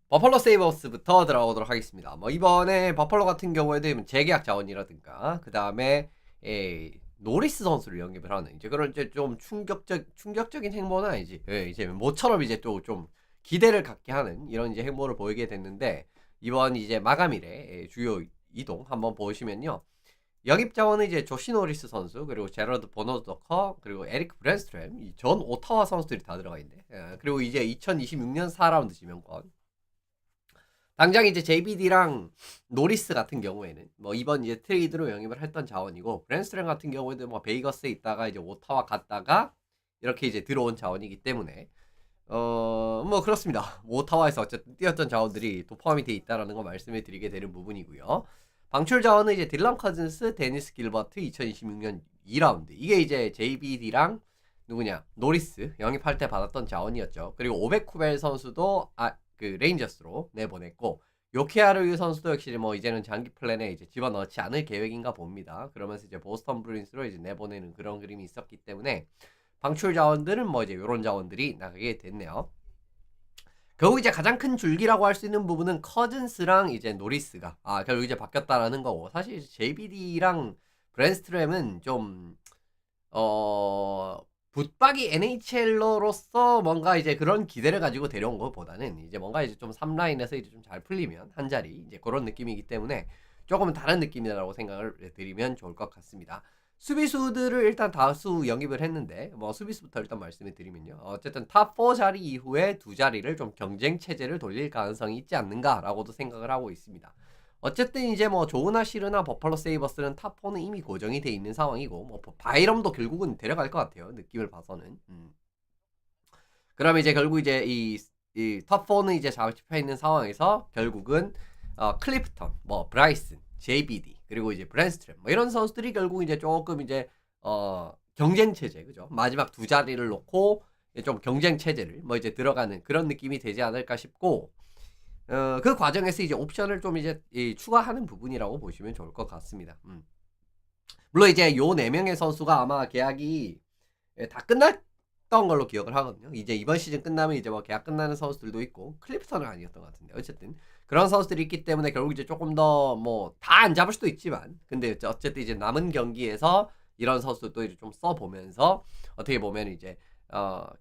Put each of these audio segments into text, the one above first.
버팔로 세이버스부터 들어가보도록 하겠습니다. 뭐 이번에 버팔로 같은 경우에도 재계약 자원이라든가 그 다음에 노리스 선수를 영입을 하는 이제 그런 이제 좀 충격적인 행보는 아니지. 이제 모처럼 이제 또 좀 기대를 갖게 하는 이런 이제 행보를 보이게 됐는데 이번 이제 마감일에 주요 이동 한번 보시면요. 영입 자원은 이제 조시 노리스 선수 그리고 제러드 보너더커 그리고 에리크 브랜스트램 이 전 오타와 선수들이 다 들어가 있네. 그리고 이제 2026년 4라운드 지명권. 당장 이제 JBD랑 노리스 같은 경우에는 뭐 이번 이제 트레이드로 영입을 했던 자원이고 브랜스트램 같은 경우에도 뭐 베이거스에 있다가 이제 오타와 갔다가 이렇게 이제 들어온 자원이기 때문에 뭐 그렇습니다. 오타와에서 어쨌든 뛰었던 자원들이 또 포함이 돼 있다라는 거 말씀을 드리게 되는 부분이고요. 방출 자원은 이제 딜런 커즌스, 데니스 길버트 2026년 2라운드 이게 이제 JBD랑 누구냐 노리스 영입할 때 받았던 자원이었죠. 그리고 오베쿠벨 선수도 그 레인저스로 내보냈고 요케하르유 선수도 역시 뭐 이제는 장기 플랜에 이제 집어넣지 않을 계획인가 봅니다. 그러면서 이제 보스턴 브루인스로 이제 내보내는 그런 그림이 있었기 때문에 방출 자원들은 뭐 이제 요런 자원들이 나가게 됐네요. 결국 이제 가장 큰 줄기라고 할 수 있는 부분은 커즌스랑 이제 노리스가 결국 이제 바뀌었다라는 거고 사실 JBD랑 브랜스트램은 좀 붙박이 NHL러로서 뭔가 이제 그런 기대를 가지고 데려온 것보다는 이제 뭔가 이제 좀 3라인에서 이제 좀 잘 풀리면 한 자리 이제 그런 느낌이기 때문에 조금은 다른 느낌이라고 생각을 드리면 좋을 것 같습니다. 수비수들을 일단 다수 영입을 했는데 뭐 수비수부터 일단 말씀을 드리면요. 어쨌든 탑4 자리 이후에 두 자리를 좀 경쟁 체제를 돌릴 가능성이 있지 않는가라고도 생각을 하고 있습니다. 어쨌든 이제 뭐 조우나 시르나 버팔로 세이버스는 탑4는 이미 고정이 돼 있는 상황이고 뭐 바이럼도 결국은 데려갈 것 같아요. 느낌을 봐서는. 그러면 이제 결국 이제 이 탑4는 이제 잡혀 있는 상황에서 결국은 클리프턴, 뭐 브라이슨, JBD 그리고 이제 브랜스트램 뭐 이런 선수들이 결국 이제 조금 이제 경쟁 체제 그죠? 마지막 두 자리를 놓고 좀 경쟁 체제를 뭐 이제 들어가는 그런 느낌이 되지 않을까 싶고 그 과정에서 이제 옵션을 좀 이제 추가하는 부분이라고 보시면 좋을 것 같습니다. 물론 이제 요 4명의 선수가 아마 계약이 다 끝났던 걸로 기억을 하거든요. 이제 이번 시즌 끝나면 이제 뭐 계약 끝나는 선수들도 있고 클리프턴은 아니었던 것 같은데 어쨌든 그런 선수들이 있기 때문에 결국 이제 조금 더 뭐 다 안 잡을 수도 있지만 근데 어쨌든 이제 남은 경기에서 이런 선수도 이제 좀 써보면서 어떻게 보면 이제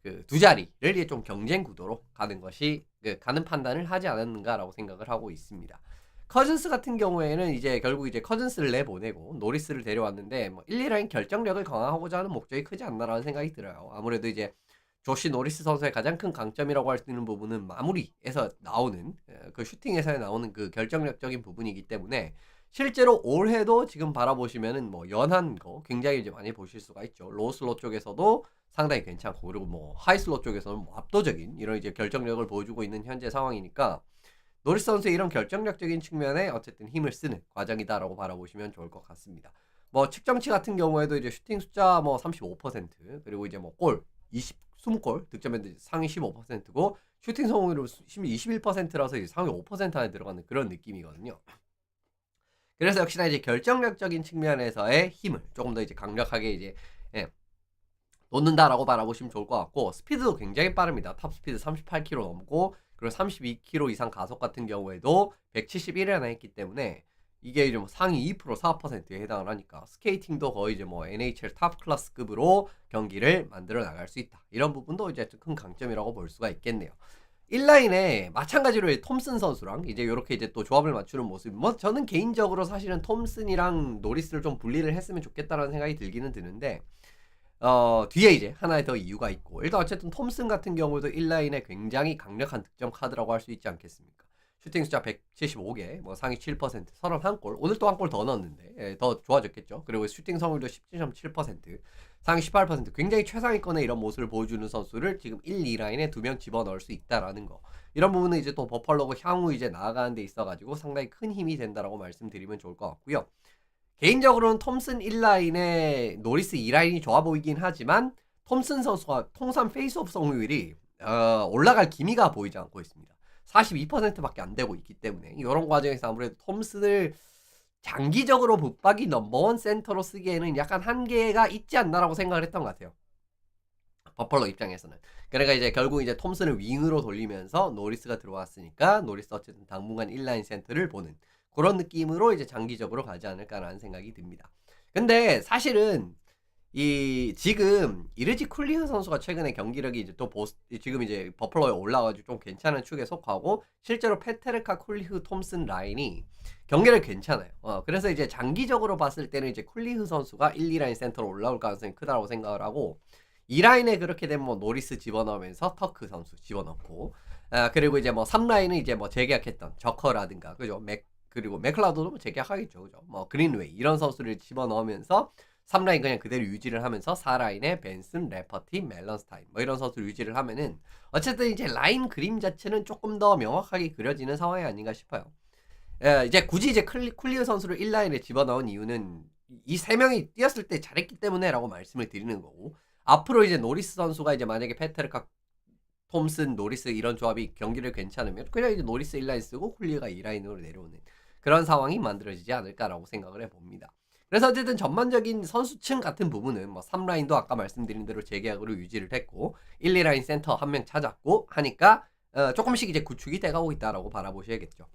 그 두 자리를 좀 경쟁 구도로 가는 것이 가는 판단을 하지 않았는가라고 생각을 하고 있습니다. 커즌스 같은 경우에는 이제 결국 이제 커즌스를 내보내고 노리스를 데려왔는데 뭐 1, 2라인 결정력을 강화하고자 하는 목적이 크지 않나라는 생각이 들어요. 아무래도 이제 조시 노리스 선수의 가장 큰 강점이라고 할 수 있는 부분은 마무리에서 나오는 그 슈팅에서 나오는 그 결정력적인 부분이기 때문에 실제로 올해도 지금 바라보시면은 뭐 연한 거 굉장히 이제 많이 보실 수가 있죠. 로스로 쪽에서도 상당히 괜찮고 그리고 뭐 하이슬로 쪽에서는 뭐 압도적인 이런 이제 결정력을 보여주고 있는 현재 상황이니까 노리스 선수의 이런 결정력적인 측면에 어쨌든 힘을 쓰는 과정이다라고 바라보시면 좋을 것 같습니다. 뭐 측정치 같은 경우에도 이제 슈팅 숫자 뭐 35% 그리고 이제 뭐 골 20골 득점했는데 상위 15%고 슈팅 성공률은 21%라서 이제 상위 5% 안에 들어가는 그런 느낌이거든요. 그래서 역시나 이제 결정력적인 측면에서의 힘을 조금 더 이제 강력하게 이제 예, 놓는다라고 바라보시면 좋을 것 같고 스피드도 굉장히 빠릅니다. 탑 스피드 38km 넘고 그리고 32km 이상 가속 같은 경우에도 171에 하나 했기 때문에 이게 좀 상위 2% 4%에 해당을 하니까 스케이팅도 거의 이제 뭐 NHL 탑 클래스급으로 경기를 만들어 나갈 수 있다. 이런 부분도 이제 큰 강점이라고 볼 수가 있겠네요. 1라인에 마찬가지로 톰슨 선수랑 이제 이렇게 이제 또 조합을 맞추는 모습. 뭐 저는 개인적으로 사실은 톰슨이랑 노리스를 좀 분리를 했으면 좋겠다라는 생각이 들기는 드는데 뒤에 이제 하나의 더 이유가 있고 일단 어쨌든 톰슨 같은 경우도 1라인에 굉장히 강력한 득점 카드라고 할 수 있지 않겠습니까? 슈팅 숫자 175개, 뭐 상위 7%, 31골. 오늘 또 한 골 더 넣었는데 더 좋아졌겠죠. 그리고 슈팅 성공률도 17.7%, 상위 18%. 굉장히 최상위권의 이런 모습을 보여주는 선수를 지금 1, 2라인에 2명 집어넣을 수 있다라는 거. 이런 부분은 이제 또 버팔로가 향후 이제 나아가는 데 있어가지고 상당히 큰 힘이 된다라고 말씀드리면 좋을 것 같고요. 개인적으로는 톰슨 1라인에 노리스 2라인이 좋아 보이긴 하지만 톰슨 선수가 통산 페이스오프 성공률이 올라갈 기미가 보이지 않고 있습니다. 42%밖에 안 되고 있기 때문에 이런 과정에서 아무래도 톰슨을 장기적으로 붙박이 넘버원 센터로 쓰기에는 약간 한계가 있지 않나라고 생각을 했던 것 같아요. 버펄로 입장에서는. 그러니까 이제 결국 이제 톰슨을 윙으로 돌리면서 노리스가 들어왔으니까 노리스 어쨌든 당분간 1라인 센터를 보는 그런 느낌으로 이제 장기적으로 가지 않을까라는 생각이 듭니다. 근데 사실은 이 지금 이르지 쿨리흐 선수가 최근에 경기력이 이제 또 지금 이제 버펄로에 올라가지고 좀 괜찮은 축에 속하고 실제로 페테르카 쿨리흐 톰슨 라인이 경기력 괜찮아요. 그래서 이제 장기적으로 봤을 때는 이제 쿨리흐 선수가 1, 2라인 센터로 올라올 가능성이 크다고 생각을 하고 2라인에 그렇게 되면 뭐 노리스 집어넣으면서 터크 선수 집어넣고 그리고 이제 뭐 3라인은 이제 뭐 재계약했던 저커라든가 그죠? 그리고 맥클라우드도 뭐 재계약하겠죠. 그죠? 뭐 그린웨이 이런 선수를 집어넣으면서 3라인 그냥 그대로 유지를 하면서 4라인에 벤슨, 레퍼티, 멜런스타인 뭐 이런 선수를 유지를 하면은 어쨌든 이제 라인 그림 자체는 조금 더 명확하게 그려지는 상황이 아닌가 싶어요. 이제 굳이 이제 쿨리어 선수를 1라인에 집어넣은 이유는 이 세 명이 뛰었을 때 잘했기 때문에라고 말씀을 드리는 거고 앞으로 이제 노리스 선수가 이제 만약에 페테르카, 톰슨, 노리스 이런 조합이 경기를 괜찮으면 그냥 이제 노리스 1라인 쓰고 쿨리어가 2라인으로 내려오는 그런 상황이 만들어지지 않을까라고 생각을 해봅니다. 그래서 어쨌든 전반적인 선수층 같은 부분은 뭐 3라인도 아까 말씀드린 대로 재계약으로 유지를 했고 1, 2라인 센터 한 명 찾았고 하니까 조금씩 이제 구축이 돼가고 있다라고 바라보셔야겠죠.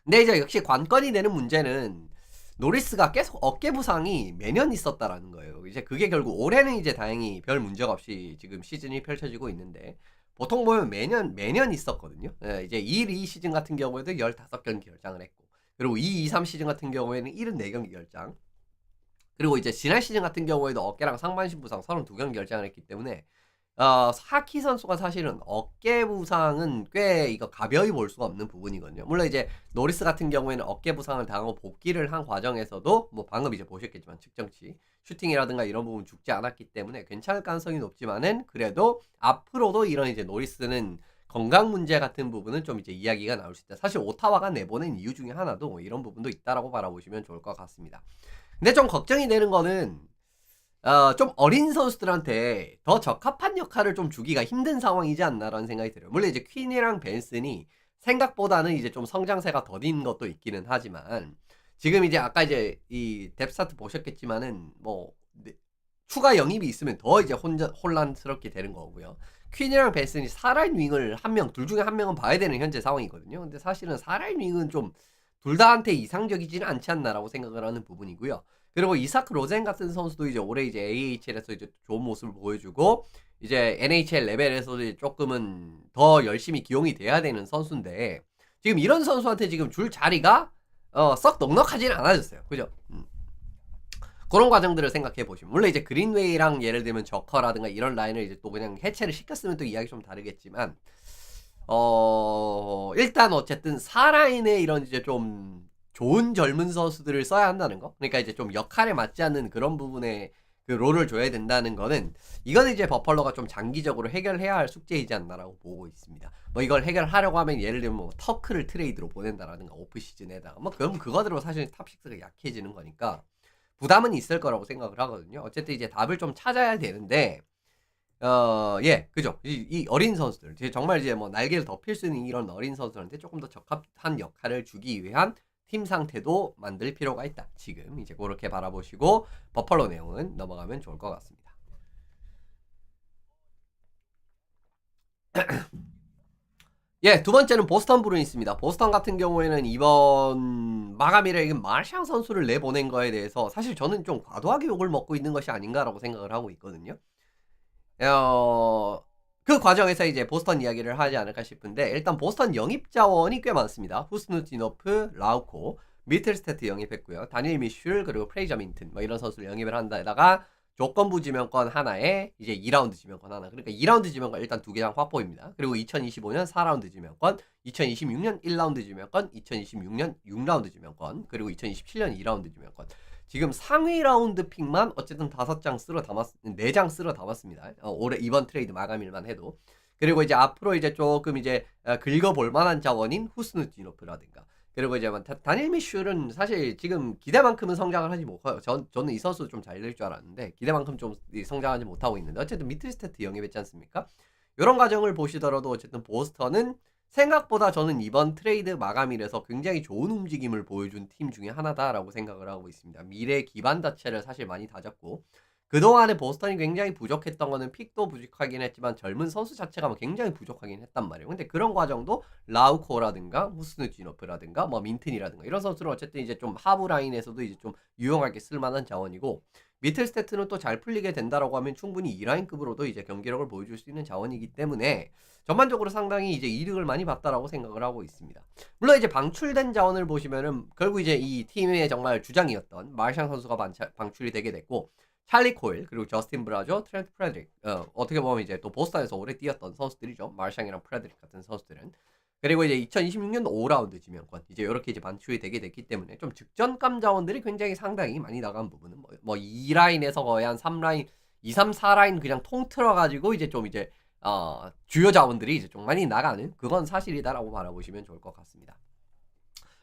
근데 이제 역시 관건이 되는 문제는 노리스가 계속 어깨 부상이 매년 있었다라는 거예요. 이제 그게 결국 올해는 이제 다행히 별 문제가 없이 지금 시즌이 펼쳐지고 있는데 보통 보면 매년 있었거든요. 이제 2 시즌 같은 경우에도 15경기 결장을 했고 그리고 3 시즌 같은 경우에는 74경기 결장 그리고 이제 지난 시즌 같은 경우에도 어깨랑 상반신 부상 32경기 결장을 했기 때문에 사키 선수가 사실은 어깨 부상은 꽤 이거 가벼이 볼 수가 없는 부분이거든요. 물론 이제 노리스 같은 경우에는 어깨 부상을 당하고 복귀를 한 과정에서도 뭐 방금 이제 보셨겠지만 측정치 슈팅이라든가 이런 부분 죽지 않았기 때문에 괜찮을 가능성이 높지만은 그래도 앞으로도 이런 이제 노리스는 건강 문제 같은 부분은 좀 이제 이야기가 나올 수 있다. 사실 오타와가 내보낸 이유 중에 하나도 뭐 이런 부분도 있다라고 바라보시면 좋을 것 같습니다. 근데 좀 걱정이 되는 거는 좀 어린 선수들한테 더 적합한 역할을 좀 주기가 힘든 상황이지 않나라는 생각이 들어요. 물론 이제 퀸이랑 벤슨이 생각보다는 이제 좀 성장세가 더딘 것도 있기는 하지만 지금 이제 아까 이제 이 뎁스타트 보셨겠지만은 뭐 추가 영입이 있으면 더 이제 혼란스럽게 되는 거고요. 퀸이랑 벤슨이 4라인 윙을 둘 중에 한 명은 봐야 되는 현재 상황이거든요. 근데 사실은 4라인 윙은 좀 둘 다한테 이상적이지는 않지 않나라고 생각을 하는 부분이고요. 그리고 이사크 로젠 같은 선수도 이제 올해 이제 AHL에서 이제 좋은 모습을 보여주고 이제 NHL 레벨에서 조금은 더 열심히 기용이 돼야 되는 선수인데 지금 이런 선수한테 지금 줄 자리가 썩 넉넉하지는 않아졌어요. 그죠? 그런 과정들을 생각해 보시면 물론 이제 그린웨이랑 예를 들면 저커라든가 이런 라인을 이제 또 그냥 해체를 시켰으면 또 이야기 좀 다르겠지만 일단 어쨌든 4라인에 이런 이제 좀 좋은 젊은 선수들을 써야 한다는 거. 그러니까 이제 좀 역할에 맞지 않는 그런 부분에 그 롤을 줘야 된다는 거는 이거는 이제 버펄로가 좀 장기적으로 해결해야 할 숙제이지 않나라고 보고 있습니다. 뭐 이걸 해결하려고 하면 예를 들면 뭐 터크를 트레이드로 보낸다라든가 오프 시즌에다가 뭐 그럼 그거대로 사실 탑6가 약해지는 거니까 부담은 있을 거라고 생각을 하거든요. 어쨌든 이제 답을 좀 찾아야 되는데 예, 그죠. 이 어린 선수들, 정말 이제 뭐 날개를 덮일 수 있는 이런 어린 선수들한테 조금 더 적합한 역할을 주기 위한 팀 상태도 만들 필요가 있다. 지금 이제 그렇게 바라보시고 버펄로 내용은 넘어가면 좋을 것 같습니다. 예, 두 번째는 보스턴 브루인스입니다. 보스턴 같은 경우에는 이번 마감일에 마샬 선수를 내보낸 거에 대해서 사실 저는 좀 과도하게 욕을 먹고 있는 것이 아닌가라고 생각을 하고 있거든요. 그 과정에서 이제 보스턴 이야기를 하지 않을까 싶은데 일단 보스턴 영입 자원이 꽤 많습니다. 후스누티노프, 라우코, 미틀스테트 영입했고요. 다니엘 미슐 그리고 프레이저 민튼 뭐 이런 선수를 영입을 한다에다가 조건부 지명권 하나에 이제 2라운드 지명권 하나. 그러니까 2라운드 지명권 일단 2개장 확보입니다. 그리고 2025년 4라운드 지명권, 2026년 1라운드 지명권, 2026년 6라운드 지명권, 그리고 2027년 2라운드 지명권. 지금 상위 라운드 픽만 어쨌든 4장 쓸어 담았습니다. 올해 이번 트레이드 마감일만 해도. 그리고 이제 앞으로 이제 조금 이제 긁어볼 만한 자원인 후스누티노프라든가 그리고 이제 다니엘 미슐은 사실 지금 기대만큼은 성장을 하지 못해요. 저는 이 선수 좀 잘 될 줄 알았는데 기대만큼 좀 성장하지 못하고 있는데 어쨌든 미틀스테트 영입했지 않습니까? 이런 과정을 보시더라도 어쨌든 보스턴은 생각보다 저는 이번 트레이드 마감일에서 굉장히 좋은 움직임을 보여준 팀 중에 하나다라고 생각을 하고 있습니다. 미래 기반 자체를 사실 많이 다졌고 그동안에 보스턴이 굉장히 부족했던 거는 픽도 부족하긴 했지만 젊은 선수 자체가 뭐 굉장히 부족하긴 했단 말이에요. 근데 그런 과정도 라우코라든가 후스누지노프라든가 뭐 민튼이라든가 이런 선수는 어쨌든 이제 좀 하부 라인에서도 이제 좀 유용하게 쓸 만한 자원이고, 미틀 스태트는 또 잘 풀리게 된다라고 하면 충분히 2라인급으로도 이제 경기력을 보여줄 수 있는 자원이기 때문에 전반적으로 상당히 이제 이득을 많이 봤다라고 생각을 하고 있습니다. 물론 이제 방출된 자원을 보시면은 결국 이제 이 팀의 정말 주장이었던 마르샹 선수가 방출이 되게 됐고, 찰리 코일, 그리고 저스틴 브라저, 트렌트 프레드릭, 어떻게 보면 이제 또 보스턴에서 오래 뛰었던 선수들이죠. 마르샹이랑 프레드릭 같은 선수들은. 그리고 이제 2026년 5라운드 지명권, 이제 이렇게 이제 반출이 되게 됐기 때문에 좀 직전감 자원들이 굉장히 상당히 많이 나간 부분은 뭐 2라인에서 거의 한 3라인, 2, 3, 4라인 그냥 통틀어가지고 이제 좀 이제 주요 자원들이 이제 좀 많이 나가는, 그건 사실이다라고 바라보시면 좋을 것 같습니다.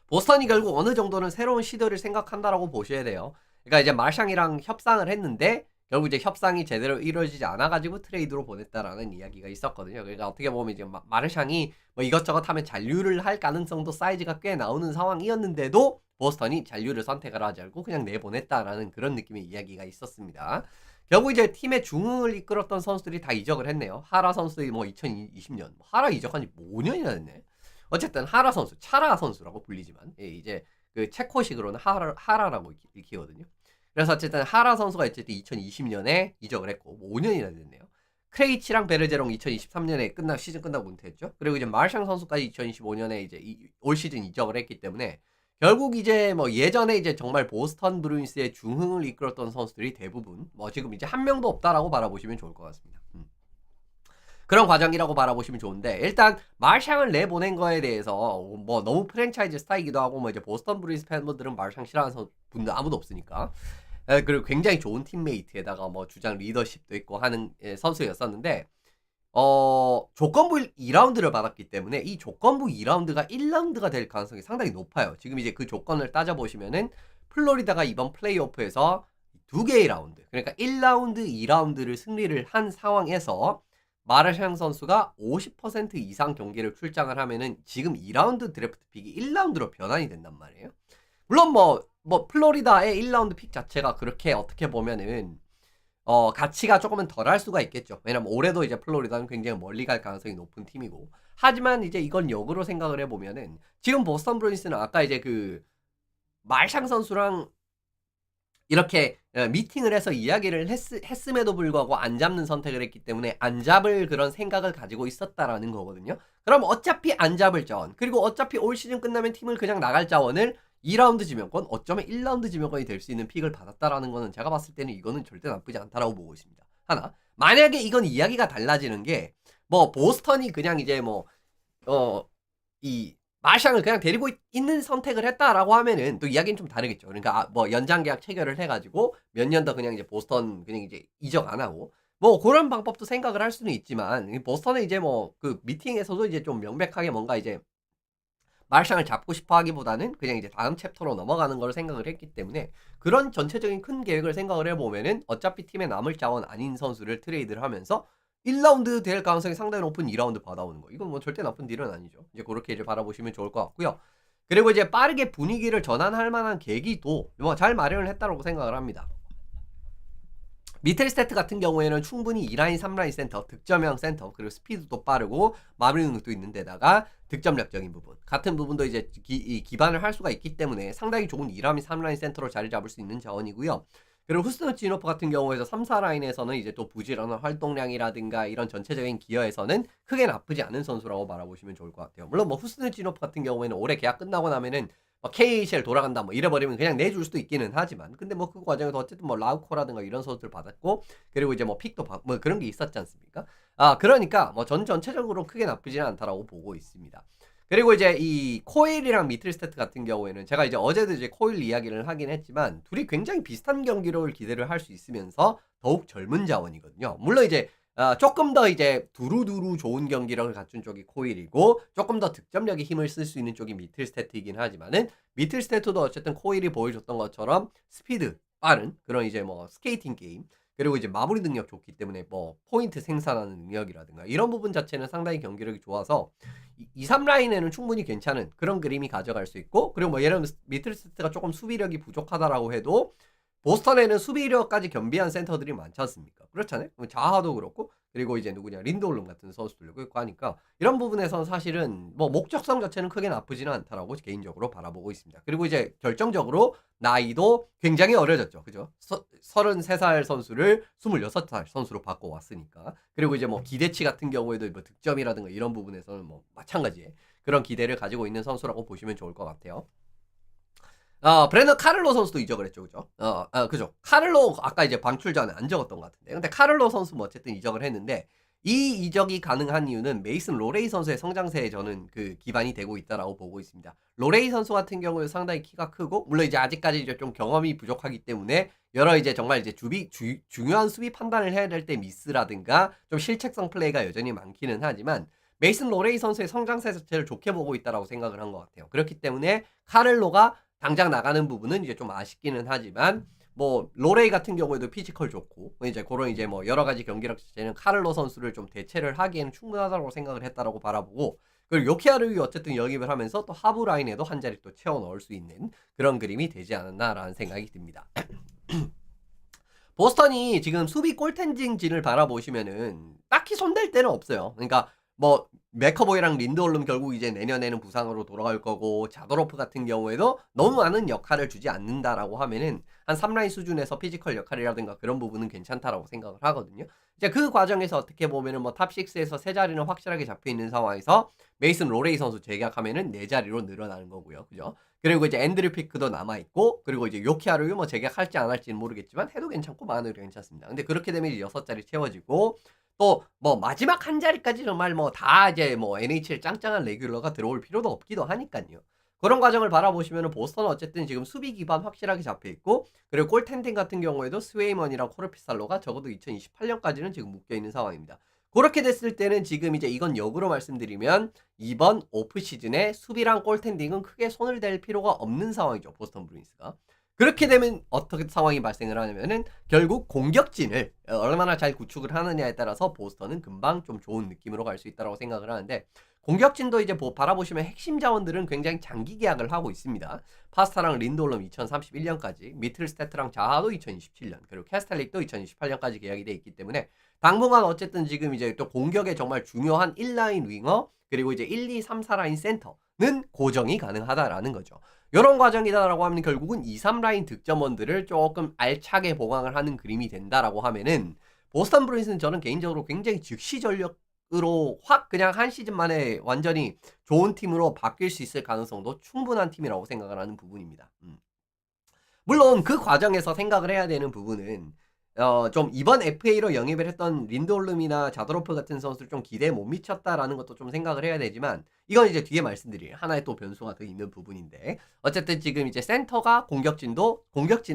보스턴이 결국 어느 정도는 새로운 시도를 생각한다라고 보셔야 돼요. 그러니까 이제 마르샹이랑 협상을 했는데 결국 이제 협상이 제대로 이루어지지 않아가지고 트레이드로 보냈다라는 이야기가 있었거든요. 그러니까 어떻게 보면 이제 마르샹이 뭐 이것저것 하면 잔류를 할 가능성도 사이즈가 꽤 나오는 상황이었는데도 보스턴이 잔류를 선택을 하지 않고 그냥 내보냈다라는 그런 느낌의 이야기가 있었습니다. 결국 이제 팀의 중흥을 이끌었던 선수들이 다 이적을 했네요. 하라 선수들이 뭐 2020년, 하라 이적한 지 5년이나 됐네. 어쨌든 하라 선수, 차라 선수라고 불리지만, 예, 이제 그 체코식으로는 하라라고 읽히거든요. 그래서 어쨌든 하라 선수가 어쨌든 2020년에 이적을 했고, 뭐 5년이나 됐네요. 크레이치랑 베르제롱 2023년에 시즌 끝나고 은퇴했죠. 그리고 이제 마르샹 선수까지 2025년에 이제 올 시즌 이적을 했기 때문에 결국 이제 뭐 예전에 이제 정말 보스턴 브루인스의 중흥을 이끌었던 선수들이 대부분 뭐 지금 이제 한 명도 없다라고 바라보시면 좋을 것 같습니다. 그런 과정이라고 바라보시면 좋은데, 일단 마르샹을 내보낸 거에 대해서 뭐 너무 프랜차이즈 스타일이기도 하고, 뭐 이제 보스턴 브루인스 팬분들은 마르샹 싫어하는 분들 아무도 없으니까, 그리고 굉장히 좋은 팀메이트에다가 뭐 주장 리더십도 있고 하는 선수였었는데, 조건부 2라운드를 받았기 때문에 이 조건부 2라운드가 1라운드가 될 가능성이 상당히 높아요. 지금 이제 그 조건을 따져보시면은 플로리다가 이번 플레이오프에서 2개의 라운드, 그러니까 1라운드, 2라운드를 승리를 한 상황에서 마르샹 선수가 50% 이상 경기를 출장을 하면은 지금 2라운드 드래프트 픽이 1라운드로 변환이 된단 말이에요. 물론 뭐 플로리다의 1라운드 픽 자체가 그렇게 어떻게 보면은 가치가 조금은 덜할 수가 있겠죠. 왜냐면 올해도 이제 플로리다는 굉장히 멀리 갈 가능성이 높은 팀이고. 하지만 이제 이건 역으로 생각을 해보면은 지금 보스턴 브루인스는 아까 이제 그 마르샹 선수랑 이렇게 미팅을 해서 이야기를 했음에도 불구하고 안 잡는 선택을 했기 때문에 안 잡을 그런 생각을 가지고 있었다라는 거거든요. 그럼 어차피 안 잡을 자원, 그리고 어차피 올 시즌 끝나면 팀을 그냥 나갈 자원을 2라운드 지명권, 어쩌면 1라운드 지명권이 될 수 있는 픽을 받았다라는 거는 제가 봤을 때는 이거는 절대 나쁘지 않다라고 보고 있습니다. 하나, 만약에 이건 이야기가 달라지는 게 뭐 보스턴이 그냥 이제 이 마르샹을 그냥 데리고 있는 선택을 했다라고 하면은 또 이야기는 좀 다르겠죠. 그러니까 뭐 연장 계약 체결을 해가지고 몇 년 더 그냥 이제 보스턴 그냥 이제 이적 안 하고 뭐 그런 방법도 생각을 할 수는 있지만, 보스턴은 이제 뭐 그 미팅에서도 이제 좀 명백하게 뭔가 이제 마르샹을 잡고 싶어 하기보다는 그냥 이제 다음 챕터로 넘어가는 걸 생각을 했기 때문에, 그런 전체적인 큰 계획을 생각을 해보면은 어차피 팀에 남을 자원 아닌 선수를 트레이드를 하면서 1라운드 될 가능성이 상당히 높은 2라운드 받아오는 거, 이건 뭐 절대 나쁜 딜은 아니죠. 이제 그렇게 이제 바라보시면 좋을 것 같고요. 그리고 이제 빠르게 분위기를 전환할 만한 계기도 뭐 잘 마련을 했다고 생각을 합니다. 미틀 스태트 같은 경우에는 충분히 2라인, 3라인 센터, 득점형 센터, 그리고 스피드도 빠르고 마무리 능력도 있는 데다가 득점력적인 부분, 같은 부분도 이제 기반을 할 수가 있기 때문에 상당히 좋은 2라인, 3라인 센터로 자리 잡을 수 있는 자원이고요. 그리고 후스누지노프 같은 경우에서 3, 4라인에서는 이제 또 부지런한 활동량이라든가 이런 전체적인 기여에서는 크게 나쁘지 않은 선수라고 바라보시면 좋을 것 같아요. 물론 뭐 후스누지노프 같은 경우에는 올해 계약 끝나고 나면은 KHL 돌아간다 뭐 이래버리면 그냥 내줄 수도 있기는 하지만, 근데 뭐 그 과정에서 어쨌든 뭐 라우코라든가 이런 선수들 받았고, 그리고 이제 뭐 픽도 뭐 그런 게 있었지 않습니까? 그러니까 뭐 전체적으로 크게 나쁘지는 않다라고 보고 있습니다. 그리고 이제 이 코일이랑 미틀스태트 같은 경우에는 제가 이제 어제도 이제 코일 이야기를 하긴 했지만 둘이 굉장히 비슷한 경기력을 기대를 할 수 있으면서 더욱 젊은 자원이거든요. 물론 이제 조금 더 이제 두루두루 좋은 경기력을 갖춘 쪽이 코일이고, 조금 더 득점력에 힘을 쓸 수 있는 쪽이 미틀스태트이긴 하지만은, 미틀스태트도 어쨌든 코일이 보여줬던 것처럼 스피드 빠른 그런 이제 뭐 스케이팅 게임, 그리고 이제 마무리 능력 좋기 때문에 뭐 포인트 생산하는 능력이라든가 이런 부분 자체는 상당히 경기력이 좋아서 2, 3라인에는 충분히 괜찮은 그런 그림이 가져갈 수 있고, 그리고 뭐 예를 들면 미틀스태트가 조금 수비력이 부족하다라고 해도 보스턴에는 수비력까지 겸비한 센터들이 많지 않습니까? 그렇잖아요. 자하도 그렇고 그리고 이제 누구냐 린드올름 같은 선수들도 있고 하니까 이런 부분에선 사실은 뭐 목적성 자체는 크게 나쁘지는 않다라고 개인적으로 바라보고 있습니다. 그리고 이제 결정적으로 나이도 굉장히 어려졌죠. 그죠? 33살 선수를 26살 선수로 바꿔왔으니까. 그리고 이제 뭐 기대치 같은 경우에도 뭐 득점이라든가 이런 부분에서는 뭐 마찬가지의 그런 기대를 가지고 있는 선수라고 보시면 좋을 것 같아요. 브랜던 카를로 선수도 이적을 했죠. 그죠? 그죠. 카를로 아까 이제 방출 전에 안 적었던 것 같은데. 근데 카를로 선수 뭐 어쨌든 이적을 했는데 이 이적이 가능한 이유는 메이슨 로레이 선수의 성장세에 저는 그 기반이 되고 있다라고 보고 있습니다. 로레이 선수 같은 경우에 상당히 키가 크고 물론 이제 아직까지 이제 좀 경험이 부족하기 때문에 여러 이제 정말 이제 중요한 수비 판단을 해야 될 때 미스라든가 좀 실책성 플레이가 여전히 많기는 하지만 메이슨 로레이 선수의 성장세 자체를 좋게 보고 있다라고 생각을 한 것 같아요. 그렇기 때문에 카를로가 당장 나가는 부분은 이제 좀 아쉽기는 하지만 뭐 로레이 같은 경우에도 피지컬 좋고 이제 그런 이제 뭐 여러 가지 경기력 자체는 카를로 선수를 좀 대체를 하기에는 충분하다고 생각을 했다라고 바라보고 그리고 요키아르이 어쨌든 영입을 하면서 또 하부 라인에도 한 자리 또 채워 넣을 수 있는 그런 그림이 되지 않았나라는 생각이 듭니다. 보스턴이 지금 수비 골텐징진을 바라보시면은 딱히 손댈 데는 없어요. 그러니까 뭐 맥커보이랑 린드올름 결국 이제 내년에는 부상으로 돌아갈 거고 자도로프 같은 경우에도 너무 많은 역할을 주지 않는다라고 하면은 한 3라인 수준에서 피지컬 역할이라든가 그런 부분은 괜찮다라고 생각을 하거든요. 이제 그 과정에서 어떻게 보면은 뭐 탑6에서 세 자리는 확실하게 잡혀 있는 상황에서 메이슨 로레이 선수 재계약하면은 네 자리로 늘어나는 거고요. 그죠? 그리고 이제 앤드류 피크도 남아있고, 그리고 이제 요키하루유 뭐 재계약할지 안 할지는 모르겠지만, 해도 괜찮고, 많아도 괜찮습니다. 근데 그렇게 되면 이제 6자리 채워지고, 또 뭐 마지막 한 자리까지 정말 뭐 다 이제 뭐 NHL 짱짱한 레귤러가 들어올 필요도 없기도 하니까요. 그런 과정을 바라보시면 보스턴은 어쨌든 지금 수비 기반 확실하게 잡혀있고, 그리고 골텐딩 같은 경우에도 스웨이먼이랑 코르피살로가 적어도 2028년까지는 지금 묶여있는 상황입니다. 그렇게 됐을 때는 지금 이제 이건 역으로 말씀드리면 이번 오프 시즌에 수비랑 골텐딩은 크게 손을 댈 필요가 없는 상황이죠. 보스턴 브루인스가. 그렇게 되면 어떻게 상황이 발생을 하냐면은 결국 공격진을 얼마나 잘 구축을 하느냐에 따라서 보스턴은 금방 좀 좋은 느낌으로 갈 수 있다고 생각을 하는데 공격진도 이제 바라보시면 핵심 자원들은 굉장히 장기 계약을 하고 있습니다. 파스타랑 린돌럼 2031년까지, 미틀스태트랑 자하도 2027년, 그리고 캐스텔릭도 2028년까지 계약이 돼 있기 때문에 당분간 어쨌든 지금 이제 또 공격에 정말 중요한 1라인 윙어 그리고 이제 1, 2, 3, 4라인 센터는 고정이 가능하다라는 거죠. 이런 과정이다라고 하면 결국은 2, 3라인 득점원들을 조금 알차게 보강을 하는 그림이 된다라고 하면은 보스턴 브루인스는 저는 개인적으로 굉장히 즉시 전력으로 확 그냥 한 시즌 만에 완전히 좋은 팀으로 바뀔 수 있을 가능성도 충분한 팀이라고 생각을 하는 부분입니다. 물론 그 과정에서 생각을 해야 되는 부분은 좀 이번 FA로 영입을 했던 린드올름이나 자드로프 같은 선수를 좀 기대에 못 미쳤다라는 것도 좀 생각을 해야 되지만 이건 이제 뒤에 말씀드릴 하나의 또 변수가 더 있는 부분인데 어쨌든 지금 이제 센터가 공격진도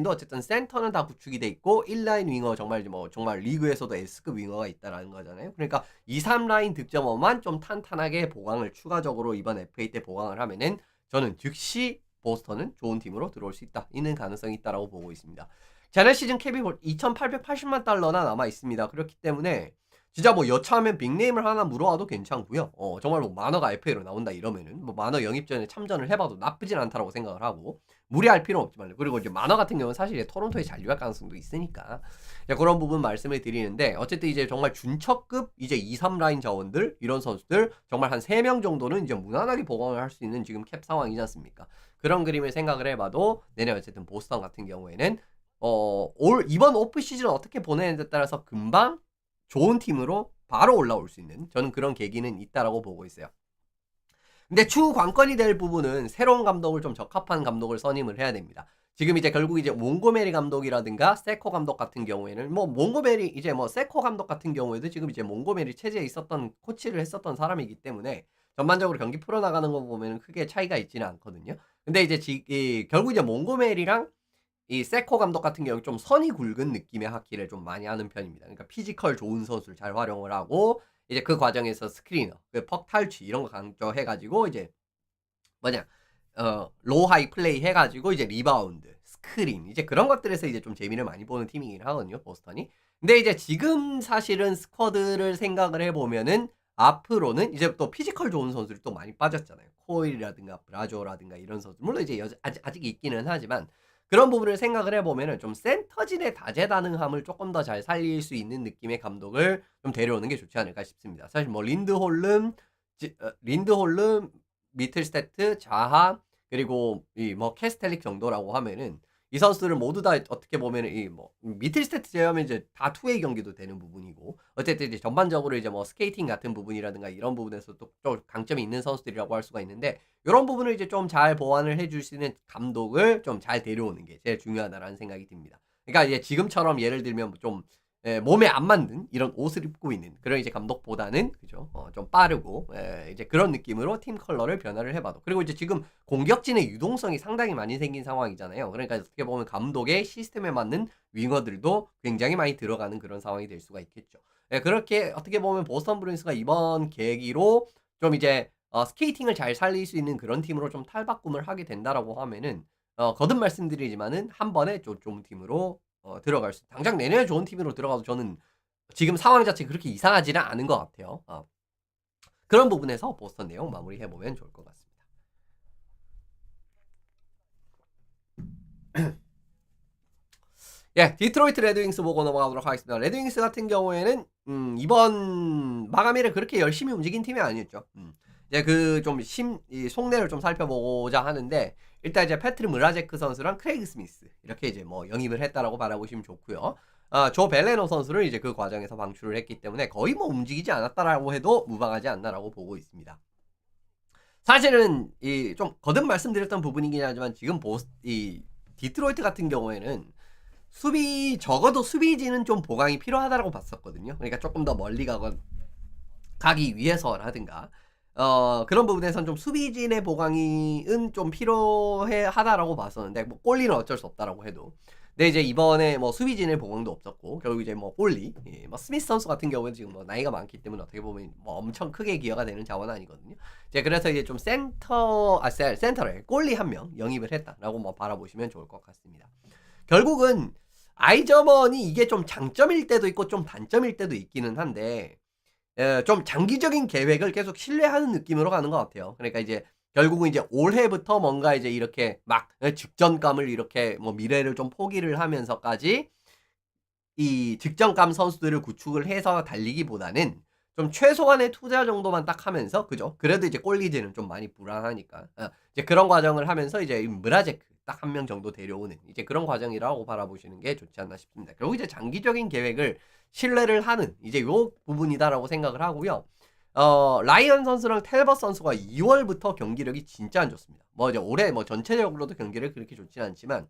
어쨌든 센터는 다 구축이 돼 있고 1라인 윙어 정말 리그에서도 S급 윙어가 있다라는 거잖아요. 그러니까 2, 3라인 득점원만 좀 탄탄하게 보강을 추가적으로 이번 FA 때 보강을 하면은 저는 즉시 보스턴은 좋은 팀으로 들어올 수 있다. 있는 가능성이 있다라고 보고 있습니다. 지난 시즌 캡이 2,880만 달러나 남아 있습니다. 그렇기 때문에 진짜 뭐 여차하면 빅네임을 하나 물어와도 괜찮고요. 정말 뭐 만화가 FA로 나온다 이러면은 뭐 만화 영입전에 참전을 해봐도 나쁘진 않다라고 생각을 하고 무리할 필요는 없지만 그리고 이제 만화 같은 경우는 사실 토론토에 잔류할 가능성도 있으니까 그런 부분 말씀을 드리는데 어쨌든 이제 정말 준척급 이제 2, 3라인 자원들 이런 선수들 정말 한 3명 정도는 이제 무난하게 보강을 할 수 있는 지금 캡 상황이지 않습니까? 그런 그림을 생각을 해봐도 내년 어쨌든 보스턴 같은 경우에는 이번 오프 시즌 어떻게 보내는데 따라서 금방 좋은 팀으로 바로 올라올 수 있는 저는 그런 계기는 있다라고 보고 있어요. 근데 추후 관건이 될 부분은 새로운 감독을 좀 적합한 감독을 선임을 해야 됩니다. 지금 이제 결국 이제 몽고메리 감독이라든가 세코 감독 같은 경우에는 뭐 몽고메리 이제 뭐 세코 감독 같은 경우에도 지금 이제 몽고메리 체제에 있었던 코치를 했었던 사람이기 때문에 전반적으로 경기 풀어나가는 거 보면 크게 차이가 있지는 않거든요. 근데 이제 결국 이제 몽고메리랑 이 세코 감독 같은 경우 좀 선이 굵은 느낌의 하키를 좀 많이 하는 편입니다. 그러니까 피지컬 좋은 선수를 잘 활용을 하고 이제 그 과정에서 스크리너, 퍽 탈취 이런 거 강조해가지고 이제 로우 하이 플레이 해가지고 이제 리바운드, 스크린 이제 그런 것들에서 이제 좀 재미를 많이 보는 팀이긴 하거든요, 보스턴이. 근데 이제 지금 사실은 스쿼드를 생각을 해보면은 앞으로는 이제 또 피지컬 좋은 선수들이 또 많이 빠졌잖아요. 코일이라든가 브라조라든가 이런 선수 물론 이제 아직 있기는 하지만 그런 부분을 생각을 해 보면은 좀 센터진의 다재다능함을 조금 더 잘 살릴 수 있는 느낌의 감독을 좀 데려오는 게 좋지 않을까 싶습니다. 사실 뭐 린드홀름, 미틀스테트, 자하 그리고 이 뭐 캐스텔릭 정도라고 하면은 이 선수들은 모두 다 어떻게 보면은 이 뭐 미틀스테트 제외하면 이제 다 투웨이 경기도 되는 부분이고 어쨌든 이제 전반적으로 이제 뭐 스케이팅 같은 부분이라든가 이런 부분에서 또 좀 강점이 있는 선수들이라고 할 수가 있는데 요런 부분을 이제 좀 잘 보완을 해 줄 수 있는 감독을 좀 잘 데려오는 게 제일 중요하다라는 생각이 듭니다. 그러니까 이제 지금처럼 예를 들면 좀 몸에 안 맞는 이런 옷을 입고 있는 그런 이제 감독보다는 그죠? 좀 빠르고 이제 그런 느낌으로 팀 컬러를 변화를 해 봐도 그리고 이제 지금 공격진의 유동성이 상당히 많이 생긴 상황이잖아요. 그러니까 어떻게 보면 감독의 시스템에 맞는 윙어들도 굉장히 많이 들어가는 그런 상황이 될 수가 있겠죠. 그렇게 어떻게 보면 보스턴 브루인스가 이번 계기로 좀 이제 스케이팅을 잘 살릴 수 있는 그런 팀으로 좀 탈바꿈을 하게 된다라고 하면은 거듭 말씀드리지만은 한 번에 좀 좋은 팀으로 들어갈 수 당장 내년에 좋은 팀으로 들어가도 저는 지금 상황 자체가 그렇게 이상하지는 않은 것 같아요. 그런 부분에서 보스턴 내용 마무리해 보면 좋을 것 같습니다. 예, 디트로이트 레드윙스 보고 넘어가도록 하겠습니다. 레드윙스 같은 경우에는 이번 마감일에 그렇게 열심히 움직인 팀이 아니었죠. 이제 그 좀 이 속내를 좀 살펴보고자 하는데 일단 이제 패트릭 무라제크 선수랑 크레이그 스미스 이렇게 이제 뭐 영입을 했다라고 바라보시면 좋고요. 조 벨레노 선수를 이제 그 과정에서 방출을 했기 때문에 거의 뭐 움직이지 않았다라고 해도 무방하지 않나라고 보고 있습니다. 사실은 이 좀 거듭 말씀드렸던 부분이긴 하지만 지금 이 디트로이트 같은 경우에는 적어도 수비진은 좀 보강이 필요하다라고 봤었거든요. 그러니까 조금 더 멀리 가기 위해서라든가 그런 부분에선 좀 수비진의 보강은 좀 필요하다라고 봤었는데 뭐 골리는 어쩔 수 없다라고 해도 근데 이제 이번에 뭐 수비진의 보강도 없었고 결국 이제 뭐 골리 뭐 스미스 선수 같은 경우는 지금 뭐 나이가 많기 때문에 어떻게 보면 뭐 엄청 크게 기여가 되는 자원은 아니거든요. 이제 그래서 이제 좀 센터를 골리 한 명 영입을 했다라고 뭐 바라보시면 좋을 것 같습니다. 결국은 아이저번이 이게 좀 장점일 때도 있고 좀 단점일 때도 있기는 한데 좀 장기적인 계획을 계속 신뢰하는 느낌으로 가는 것 같아요. 그러니까 이제 결국은 이제 올해부터 뭔가 이제 이렇게 막 직전감을 이렇게 뭐 미래를 좀 포기를 하면서까지 이 직전감 선수들을 구축을 해서 달리기보다는 좀 최소한의 투자 정도만 딱 하면서 그죠? 그래도 이제 골리즈는 좀 많이 불안하니까 이제 그런 과정을 하면서 이제 무라제크 딱 한 명 정도 데려오는 이제 그런 과정이라고 바라보시는 게 좋지 않나 싶습니다. 결국 이제 장기적인 계획을 신뢰를 하는 이제 요 부분이다라고 생각을 하고요. 라이언 선수랑 텔버 선수가 2월부터 경기력이 진짜 안 좋습니다. 뭐 이제 올해 뭐 전체적으로도 경기력이 그렇게 좋지는 않지만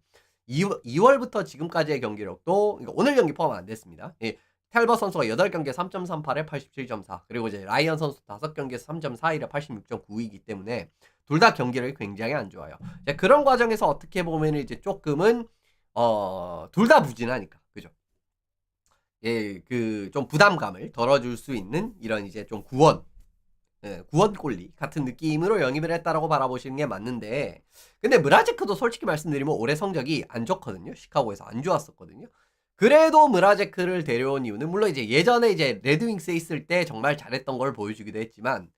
2월부터 지금까지의 경기력도 그러니까 오늘 경기 포함 안 됐습니다. 예, 텔버 선수가 8경기에 3.38에 87.4 그리고 이제 라이언 선수 5경기에서 3.41에 86.9이기 때문에 둘 다 경기력이 굉장히 안 좋아요. 그런 과정에서 어떻게 보면 이제 조금은 둘 다 부진하니까 그죠? 예, 그 좀 부담감을 덜어줄 수 있는 이런 이제 좀 구원 꼴리 같은 느낌으로 영입을 했다라고 바라보시는 게 맞는데 근데 무라제크도 솔직히 말씀드리면 올해 성적이 안 좋거든요. 시카고에서 안 좋았었거든요. 그래도 무라제크를 데려온 이유는 물론 이제 예전에 이제 레드윙스에 있을 때 정말 잘했던 걸 보여주기도 했지만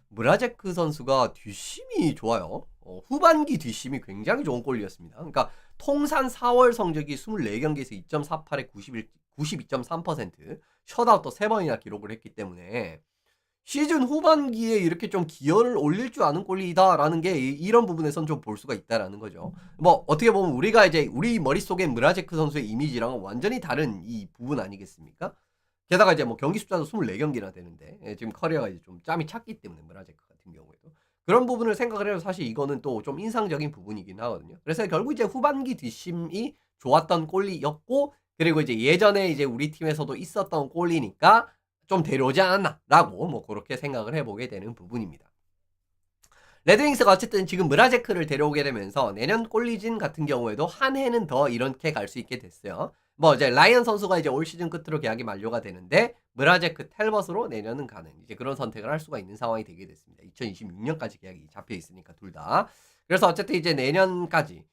무라제크 선수가 뒷심이 좋아요. 후반기 뒷심이 굉장히 좋은 골이었습니다. 그러니까 통산 4월 성적이 24경기에서 2.48에 92.3% 셧아웃도 3번이나 기록을 했기 때문에 시즌 후반기에 이렇게 좀 기여를 올릴 줄 아는 골이다라는 게 이런 부분에선 좀 볼 수가 있다라는 거죠. 뭐 어떻게 보면 우리가 이제 우리 머릿속에 무라제크 선수의 이미지랑은 완전히 다른 이 부분 아니겠습니까? 게다가 이제 뭐 경기 숫자도 24경기나 되는데 지금 커리어가 이제 좀 짬이 찼기 때문에 무라제크 같은 경우에도 그런 부분을 생각을 해도 사실 이거는 또 좀 인상적인 부분이긴 하거든요. 그래서 결국 이제 후반기 뒷심이 좋았던 골리였고 그리고 이제 예전에 이제 우리 팀에서도 있었던 골리니까 좀 데려오지 않았나라고 뭐 그렇게 생각을 해보게 되는 부분입니다. 레드윙스가 어쨌든 지금 무라제크를 데려오게 되면서 내년 꼴리진 같은 경우에도 한 해는 더 이렇게 갈 수 있게 됐어요. 뭐 이제 라이언 선수가 이제 올 시즌 끝으로 계약이 만료가 되는데 무라제크 텔벗으로 내년은 가는 이제 그런 선택을 할 수가 있는 상황이 되게 됐습니다. 2026년까지 계약이 잡혀 있으니까 둘 다. 그래서 어쨌든 이제 내년까지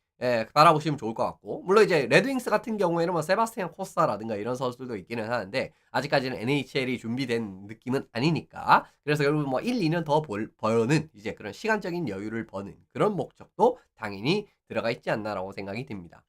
바라보시면 좋을 것 같고 물론 이제 레드윙스 같은 경우에는 뭐 세바스티안 코사라든가 이런 선수들도 있기는 하는데 아직까지는 NHL이 준비된 느낌은 아니니까 그래서 결국 뭐 1, 2년 더 버는 이제 그런 시간적인 여유를 버는 그런 목적도 당연히 들어가 있지 않나라고 생각이 듭니다.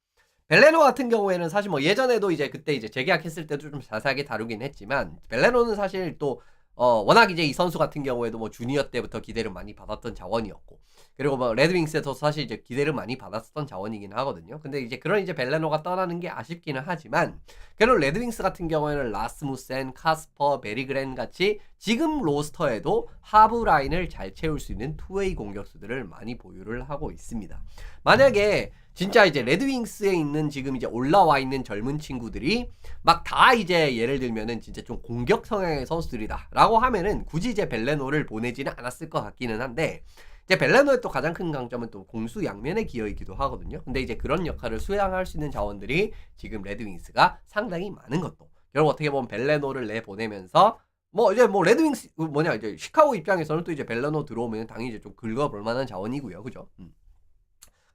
벨레노 같은 경우에는 사실 뭐 예전에도 이제 그때 이제 재계약했을 때도 좀 자세하게 다루긴 했지만 벨레노는 사실 또 워낙 이제 이 선수 같은 경우에도 뭐 주니어 때부터 기대를 많이 받았던 자원이었고 그리고 뭐 레드윙스에서 사실 이제 기대를 많이 받았었던 자원이긴 하거든요. 근데 이제 그런 이제 벨레노가 떠나는 게 아쉽기는 하지만 그래도 레드윙스 같은 경우에는 라스무센, 카스퍼, 베리그렌 같이 지금 로스터에도 하부 라인을 잘 채울 수 있는 투웨이 공격수들을 많이 보유를 하고 있습니다. 만약에 진짜 이제 레드윙스에 있는 지금 이제 올라와 있는 젊은 친구들이 막 다 이제 예를 들면은 진짜 좀 공격 성향의 선수들이다 라고 하면은 굳이 이제 벨레노를 보내지는 않았을 것 같기는 한데 이제 벨레노의 또 가장 큰 강점은 또 공수 양면의 기여이기도 하거든요. 근데 이제 그런 역할을 수행할 수 있는 자원들이 지금 레드윙스가 상당히 많은 것도 결국 어떻게 보면 벨레노를 내보내면서 뭐 이제 뭐 레드윙스 뭐냐 이제 시카고 입장에서는 또 이제 벨레노 들어오면 당연히 이제 좀 긁어볼 만한 자원이고요. 그죠?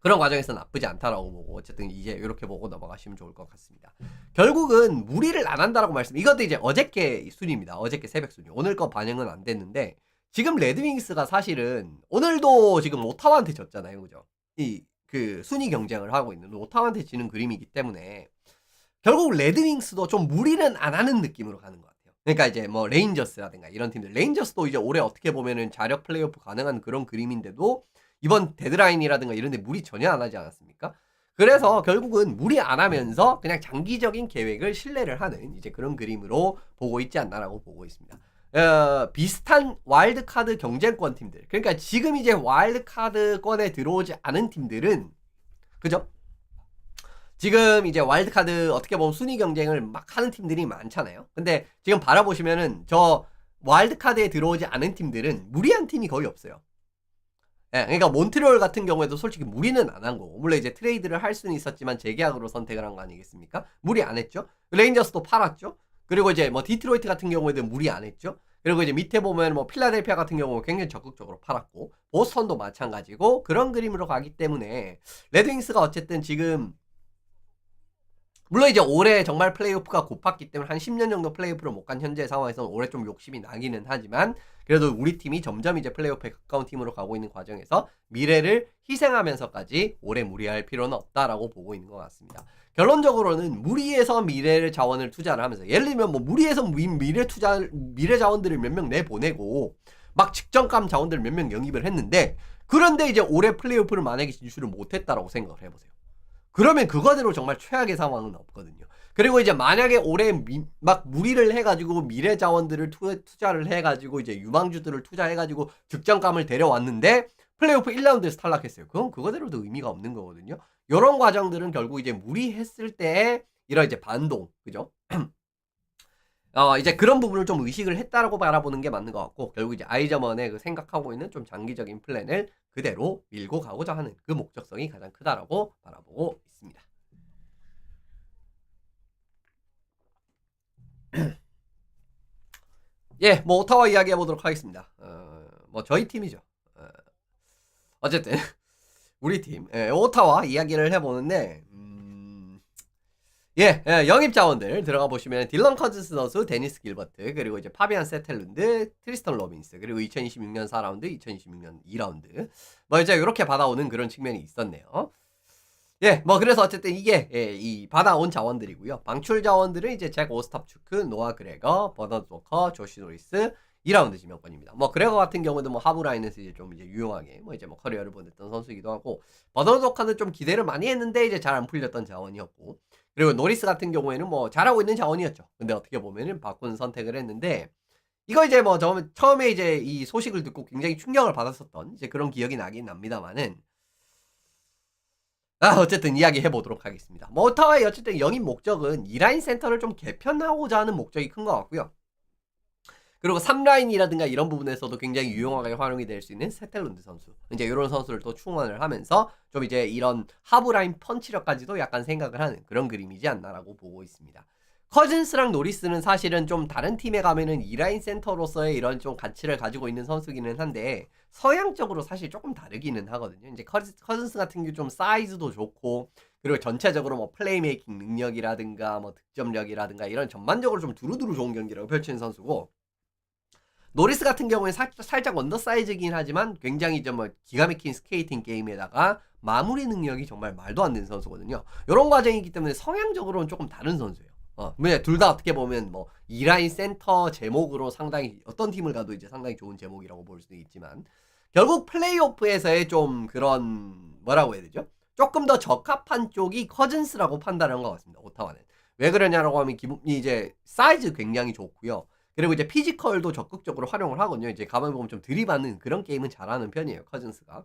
그런 과정에서 나쁘지 않다라고 보고 어쨌든 이제 이렇게 보고 넘어가시면 좋을 것 같습니다. 결국은 무리를 안 한다라고 말씀. 이것도 이제 어저께 순위입니다. 어저께 새벽 순위. 오늘 거 반영은 안 됐는데 지금 레드윙스가 사실은 오늘도 지금 오타와한테 졌잖아요. 그죠? 이 그 순위 경쟁을 하고 있는 오타와한테 지는 그림이기 때문에 결국 레드윙스도 좀 무리는 안 하는 느낌으로 가는 것 같아요. 그러니까 이제 뭐 레인저스라든가 이런 팀들. 레인저스도 이제 올해 어떻게 보면은 자력 플레이오프 가능한 그런 그림인데도 이번 데드라인이라든가 이런 데 무리 전혀 안 하지 않았습니까? 그래서 결국은 무리 안 하면서 그냥 장기적인 계획을 신뢰를 하는 이제 그런 그림으로 보고 있지 않나라고 보고 있습니다. 비슷한 와일드카드 경쟁권 팀들. 그러니까 지금 이제 와일드카드권에 들어오지 않은 팀들은 그죠? 지금 이제 와일드카드 어떻게 보면 순위 경쟁을 막 하는 팀들이 많잖아요. 근데 지금 바라보시면은 저 와일드카드에 들어오지 않은 팀들은 무리한 팀이 거의 없어요. 예, 그러니까 몬트리올 같은 경우에도 솔직히 무리는 안 한 거고 물론 이제 트레이드를 할 수는 있었지만 재계약으로 선택을 한 거 아니겠습니까? 무리 안 했죠. 레인저스도 팔았죠. 그리고 이제 뭐 디트로이트 같은 경우에도 무리 안 했죠. 그리고 이제 밑에 보면 뭐 필라델피아 같은 경우는 굉장히 적극적으로 팔았고 보스턴도 마찬가지고 그런 그림으로 가기 때문에 레드윙스가 어쨌든 지금 물론 이제 올해 정말 플레이오프가 고팠기 때문에 한 10년 정도 플레이오프를 못 간 현재 상황에서는 올해 좀 욕심이 나기는 하지만 그래도 우리 팀이 점점 이제 플레이오프에 가까운 팀으로 가고 있는 과정에서 미래를 희생하면서까지 올해 무리할 필요는 없다라고 보고 있는 것 같습니다. 결론적으로는 무리해서 미래를 자원을 투자를 하면서 예를 들면 뭐 무리해서 미래 자원들을 몇 명 내보내고 막 직전감 자원들을 몇 명 영입을 했는데 그런데 이제 올해 플레이오프를 만약에 진출을 못했다라고 생각을 해보세요. 그러면 그거대로 정말 최악의 상황은 없거든요. 그리고 이제 만약에 올해 막 무리를 해가지고 미래 자원들을 투자를 해가지고 이제 유망주들을 투자해가지고 득점감을 데려왔는데 플레이오프 1라운드에서 탈락했어요. 그건 그거대로도 의미가 없는 거거든요. 이런 과정들은 결국 이제 무리했을 때 이런 이제 반동, 그죠? 이제 그런 부분을 좀 의식을 했다라고 바라보는 게 맞는 것 같고 결국 이제 아이저먼의 그 생각하고 있는 좀 장기적인 플랜을 그대로 밀고 가고자 하는 그 목적성이 가장 크다라고 바라보고 있습니다. 예, 뭐 오타와 이야기 해보도록 하겠습니다. 뭐 저희 팀이죠. 어쨌든 우리 팀 오타와 이야기를 해보는데 영입 자원들 들어가 보시면 딜런 커즈스 선수, 데니스 길버트, 그리고 이제 파비안 세텔룬드, 트리스턴 로빈스, 그리고 2026년 4라운드, 2026년 2라운드. 뭐 이제 이렇게 받아오는 그런 측면이 있었네요. 뭐 그래서 어쨌든 이게 이 받아온 자원들이고요. 방출 자원들은 이제 잭 오스탑추크, 노아 그레거, 버너드 워커, 조시 노리스 2라운드 지명권입니다. 뭐 그레거 같은 경우도 뭐 하부 라인에서 이제 좀 이제 유용하게 뭐 이제 뭐 커리어를 보냈던 선수이기도 하고 버너드 워커는 좀 기대를 많이 했는데 이제 잘 안 풀렸던 자원이었고 그리고 노리스 같은 경우에는 뭐 잘하고 있는 자원이었죠. 근데 어떻게 보면은 바꾼 선택을 했는데 이거 이제 뭐 처음에 이제 이 소식을 듣고 굉장히 충격을 받았었던 이제 그런 기억이 나긴 납니다만은 어쨌든 이야기 해보도록 하겠습니다. 뭐 오타와의 어쨌든 영입 목적은 2라인 센터를 좀 개편하고자 하는 목적이 큰 것 같고요. 그리고 3라인이라든가 이런 부분에서도 굉장히 유용하게 활용이 될 수 있는 세텔룬드 선수 이제 이런 선수를 또 충원을 하면서 좀 이제 이런 하부라인 펀치력까지도 약간 생각을 하는 그런 그림이지 않나라고 보고 있습니다. 커즌스랑 노리스는 사실은 좀 다른 팀에 가면은 2라인 센터로서의 이런 좀 가치를 가지고 있는 선수기는 한데 서양적으로 사실 조금 다르기는 하거든요. 이제 커즌스 같은 경우 좀 사이즈도 좋고 그리고 전체적으로 뭐 플레이메이킹 능력이라든가 뭐 득점력이라든가 이런 전반적으로 좀 두루두루 좋은 경기력을 펼치는 선수고 노리스 같은 경우에 살짝 언더사이즈긴 하지만 굉장히 좀 뭐 기가 막힌 스케이팅 게임에다가 마무리 능력이 정말 말도 안 되는 선수거든요. 요런 과정이기 때문에 성향적으로는 조금 다른 선수예요. 둘 다 어떻게 보면 뭐 2라인 센터 제목으로 상당히 어떤 팀을 가도 이제 상당히 좋은 제목이라고 볼 수도 있지만 결국 플레이오프에서의 좀 그런 뭐라고 해야 되죠? 조금 더 적합한 쪽이 커즌스라고 판단한 것 같습니다. 오타와는. 왜 그러냐라고 하면 이제 사이즈 굉장히 좋고요. 그리고 이제 피지컬도 적극적으로 활용을 하거든요. 이제 가만 보면 좀 들이받는 그런 게임은 잘하는 편이에요. 커즌스가.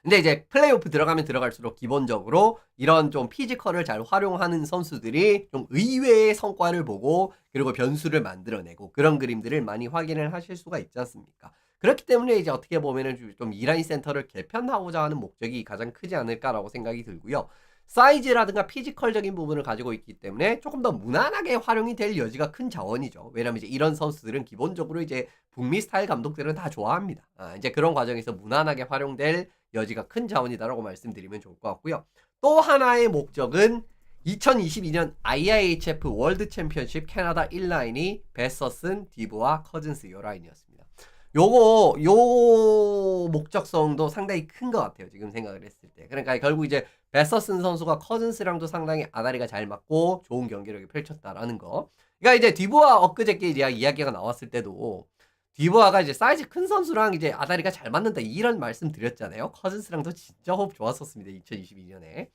근데 이제 플레이오프 들어가면 들어갈수록 기본적으로 이런 좀 피지컬을 잘 활용하는 선수들이 좀 의외의 성과를 보고 그리고 변수를 만들어내고 그런 그림들을 많이 확인을 하실 수가 있지 않습니까? 그렇기 때문에 이제 어떻게 보면은 좀 이라인 센터를 개편하고자 하는 목적이 가장 크지 않을까라고 생각이 들고요. 사이즈라든가 피지컬적인 부분을 가지고 있기 때문에 조금 더 무난하게 활용이 될 여지가 큰 자원이죠. 왜냐면 이제 이런 선수들은 기본적으로 이제 북미 스타일 감독들은 다 좋아합니다. 이제 그런 과정에서 무난하게 활용될 여지가 큰 자원이다라고 말씀드리면 좋을 것 같고요. 또 하나의 목적은 2022년 IIHF 월드 챔피언십 캐나다 1라인이 베서슨, 디브와 커즌스 요 라인이었습니다. 요 목적성도 상당히 큰 것 같아요. 지금 생각을 했을 때. 그러니까 결국 이제 베서슨 선수가 커즌스랑도 상당히 아다리가 잘 맞고 좋은 경기력을 펼쳤다라는 거. 그러니까 이제 디브와 엊그저께 이야기가 나왔을 때도 디브아가 이제 사이즈 큰 선수랑 이제 아다리가 잘 맞는다 이런 말씀 드렸잖아요. 커즌스랑도 진짜 호흡 좋았었습니다. 2022년에.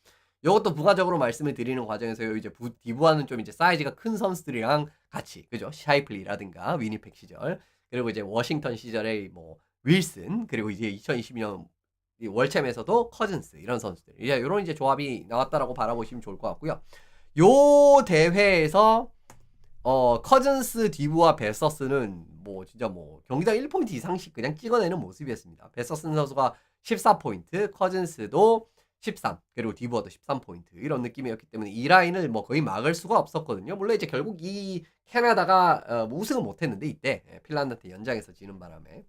요것도 부가적으로 말씀을 드리는 과정에서 이제 디브아는 좀 이제 사이즈가 큰 선수들이랑 같이 그죠? 샤이플리라든가 위니펙 시절 그리고 이제 워싱턴 시절의 뭐 윌슨 그리고 이제 2022년 월챔에서도 커즌스 이런 선수들 이제 이런 이제 조합이 나왔다라고 바라보시면 좋을 것 같고요. 요 대회에서 커즌스, 디브와 베서스는 뭐 진짜 뭐 경기당 1포인트 이상씩 그냥 찍어내는 모습이었습니다. 베서슨 선수가 14포인트, 커즌스도 13, 그리고 디브와도 13포인트 이런 느낌이었기 때문에 이 라인을 뭐 거의 막을 수가 없었거든요. 물론 이제 결국 이 캐나다가 뭐 우승은 못했는데 이때 핀란드한테 연장에서 지는 바람에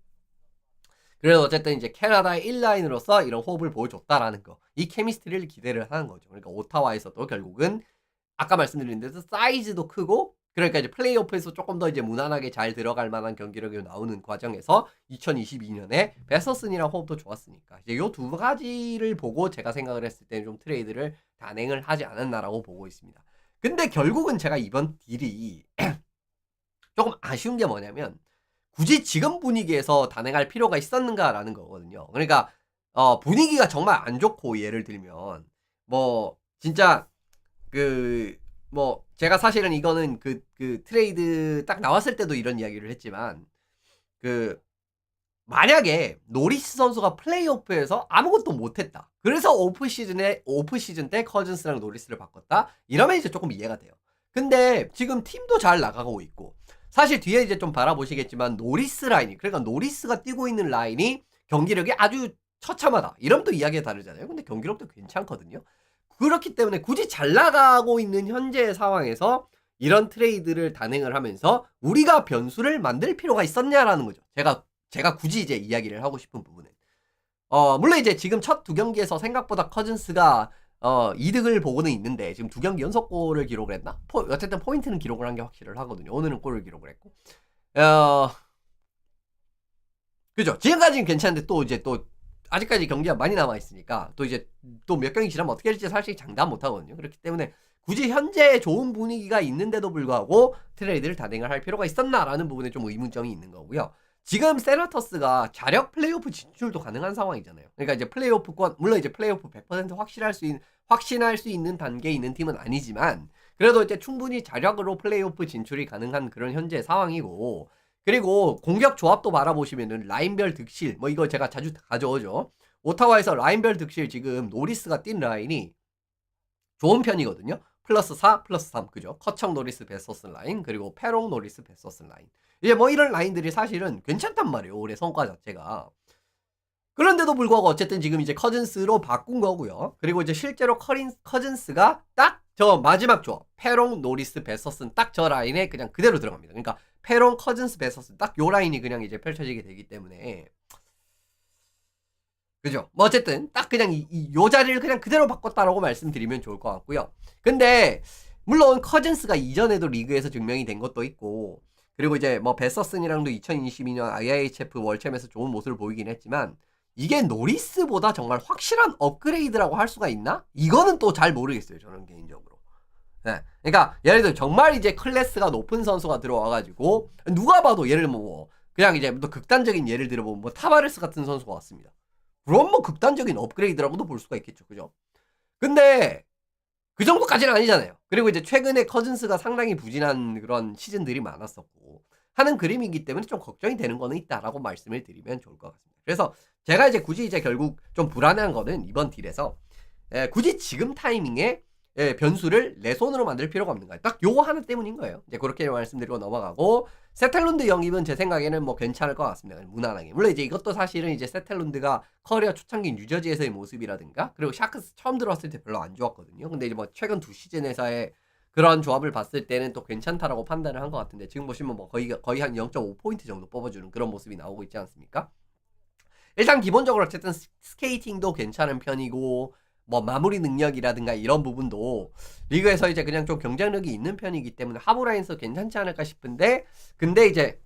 그래서 어쨌든 이제 캐나다의 1라인으로서 이런 호흡을 보여줬다라는 거, 이 케미스트리를 기대를 하는 거죠. 그러니까 오타와에서도 결국은 아까 말씀드린 대로 사이즈도 크고 그러니까 이제 플레이오프에서 조금 더 이제 무난하게 잘 들어갈 만한 경기력이 나오는 과정에서 2022년에 베서슨이랑 호흡도 좋았으니까 이제 요 두 가지를 보고 제가 생각을 했을 때는 좀 트레이드를 단행을 하지 않았나라고 보고 있습니다. 근데 결국은 제가 이번 딜이 조금 아쉬운 게 뭐냐면 굳이 지금 분위기에서 단행할 필요가 있었는가라는 거거든요. 그러니까 분위기가 정말 안 좋고 예를 들면 뭐 진짜 뭐 제가 사실은 이거는 그 트레이드 딱 나왔을 때도 이런 이야기를 했지만 만약에 노리스 선수가 플레이오프에서 아무것도 못했다. 그래서 오프시즌 때 커즌스랑 노리스를 바꿨다. 이러면 이제 조금 이해가 돼요. 근데 지금 팀도 잘 나가고 있고 사실 뒤에 이제 좀 바라보시겠지만 노리스 라인이 그러니까 노리스가 뛰고 있는 라인이 경기력이 아주 처참하다. 이러면 또 이야기가 다르잖아요. 근데 경기력도 괜찮거든요. 그렇기 때문에 굳이 잘 나가고 있는 현재 상황에서 이런 트레이드를 단행을 하면서 우리가 변수를 만들 필요가 있었냐라는 거죠. 제가 굳이 이제 이야기를 하고 싶은 부분은 물론 이제 지금 첫 두 경기에서 생각보다 커즌스가 이득을 보고는 있는데 지금 두 경기 연속골을 기록을 했나? 어쨌든 포인트는 기록을 한 게 확실을 하거든요. 오늘은 골을 기록을 했고 그죠? 지금까지는 괜찮은데 또 이제 또 아직까지 경기가 많이 남아있으니까 또 이제 또 몇 경기 지나면 어떻게 될지 사실 장담 못하거든요. 그렇기 때문에 굳이 현재 좋은 분위기가 있는데도 불구하고 트레이드를 단행을 할 필요가 있었나라는 부분에 좀 의문점이 있는 거고요. 지금 세나터스가 자력 플레이오프 진출도 가능한 상황이잖아요. 그러니까 이제 플레이오프권 물론 이제 플레이오프 100% 확신할 수 있는 단계에 있는 팀은 아니지만 그래도 이제 충분히 자력으로 플레이오프 진출이 가능한 그런 현재 상황이고 그리고 공격 조합도 바라보시면은 라인별 득실 뭐 이거 제가 자주 가져오죠. 오타와에서 라인별 득실 지금 노리스가 뛴 라인이 좋은 편이거든요. 플러스 4 플러스 3 그죠? 커청 노리스 베서스 라인 그리고 페롱 노리스 베서스 라인 이제 뭐 이런 라인들이 사실은 괜찮단 말이에요. 올해 성과 자체가. 그런데도 불구하고 어쨌든 지금 이제 커즌스로 바꾼 거고요. 그리고 이제 실제로 커즌스가 딱 저 마지막 조합 페롱 노리스 베서슨 딱 저 라인에 그냥 그대로 들어갑니다. 그러니까 페롱 커즌스 베서슨 딱 요 라인이 그냥 이제 펼쳐지게 되기 때문에 그죠? 뭐 어쨌든 딱 그냥 요 자리를 그냥 그대로 바꿨다라고 말씀드리면 좋을 것 같고요. 근데 물론 커즌스가 이전에도 리그에서 증명이 된 것도 있고 그리고 이제 뭐 베서슨이랑도 2022년 IIHF 월챔에서 좋은 모습을 보이긴 했지만 이게 노리스보다 정말 확실한 업그레이드라고 할 수가 있나? 이거는 또 잘 모르겠어요. 저는 개인적으로. 네. 그러니까 예를 들어 정말 이제 클래스가 높은 선수가 들어와가지고 누가 봐도 예를 들면 뭐 그냥 이제 또 극단적인 예를 들어보면 뭐 타바레스 같은 선수가 왔습니다. 그럼 뭐 극단적인 업그레이드라고도 볼 수가 있겠죠. 그죠? 근데 그 정도까지는 아니잖아요. 그리고 이제 최근에 커즌스가 상당히 부진한 그런 시즌들이 많았었고 하는 그림이기 때문에 좀 걱정이 되는 거는 있다라고 말씀을 드리면 좋을 것 같습니다. 그래서 제가 이제 굳이 이제 결국 좀 불안한 거는 이번 딜에서 굳이 지금 타이밍에 변수를 내 손으로 만들 필요가 없는 거예요. 딱 요거 하나 때문인 거예요. 이제 그렇게 말씀드리고 넘어가고 세텔룬드 영입은 제 생각에는 뭐 괜찮을 것 같습니다. 무난하게. 물론 이제 이것도 사실은 이제 세텔룬드가 커리어 초창기 뉴저지에서의 모습이라든가 그리고 샤크스 처음 들어왔을 때 별로 안 좋았거든요. 근데 이제 뭐 최근 두 시즌에서의 그런 조합을 봤을 때는 또 괜찮다라고 판단을 한 것 같은데 지금 보시면 뭐 거의 한 0.5포인트 정도 뽑아주는 그런 모습이 나오고 있지 않습니까? 일단 기본적으로 어쨌든 스케이팅도 괜찮은 편이고 뭐 마무리 능력이라든가 이런 부분도 리그에서 이제 그냥 좀 경쟁력이 있는 편이기 때문에 하브라인에서 괜찮지 않을까 싶은데 근데 이제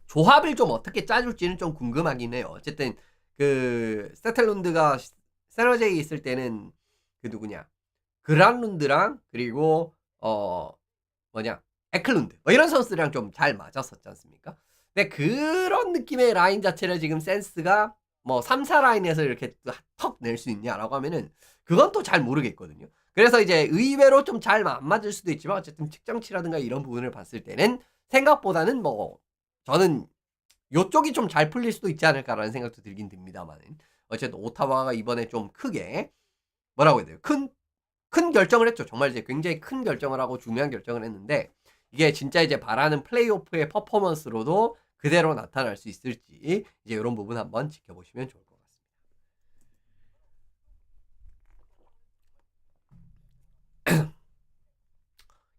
조합을 좀 어떻게 짜줄지는 좀 궁금하긴 해요. 어쨌든 그 세텔룬드가 세너제이 있을 때는 그 누구냐 그란룬드랑 그리고 뭐냐 에클룬드 뭐 이런 선수들이랑 좀 잘 맞았었지 않습니까? 근데 그런 느낌의 라인 자체를 지금 센스가 뭐 3, 4라인에서 이렇게 턱 낼 수 있냐라고 하면은 그건 또 잘 모르겠거든요. 그래서 이제 의외로 좀 잘 안 맞을 수도 있지만 어쨌든 측정치라든가 이런 부분을 봤을 때는 생각보다는 뭐 저는 요쪽이 좀 잘 풀릴 수도 있지 않을까라는 생각도 들긴 듭니다만은 어쨌든 오타와가 이번에 좀 크게 뭐라고 해야 돼요? 큰 결정을 했죠. 정말 이제 굉장히 큰 결정을 하고 중요한 결정을 했는데 이게 진짜 이제 바라는 플레이오프의 퍼포먼스로도 그대로 나타날 수 있을지 이제 이런 부분 한번 지켜보시면 좋을 것 같습니다.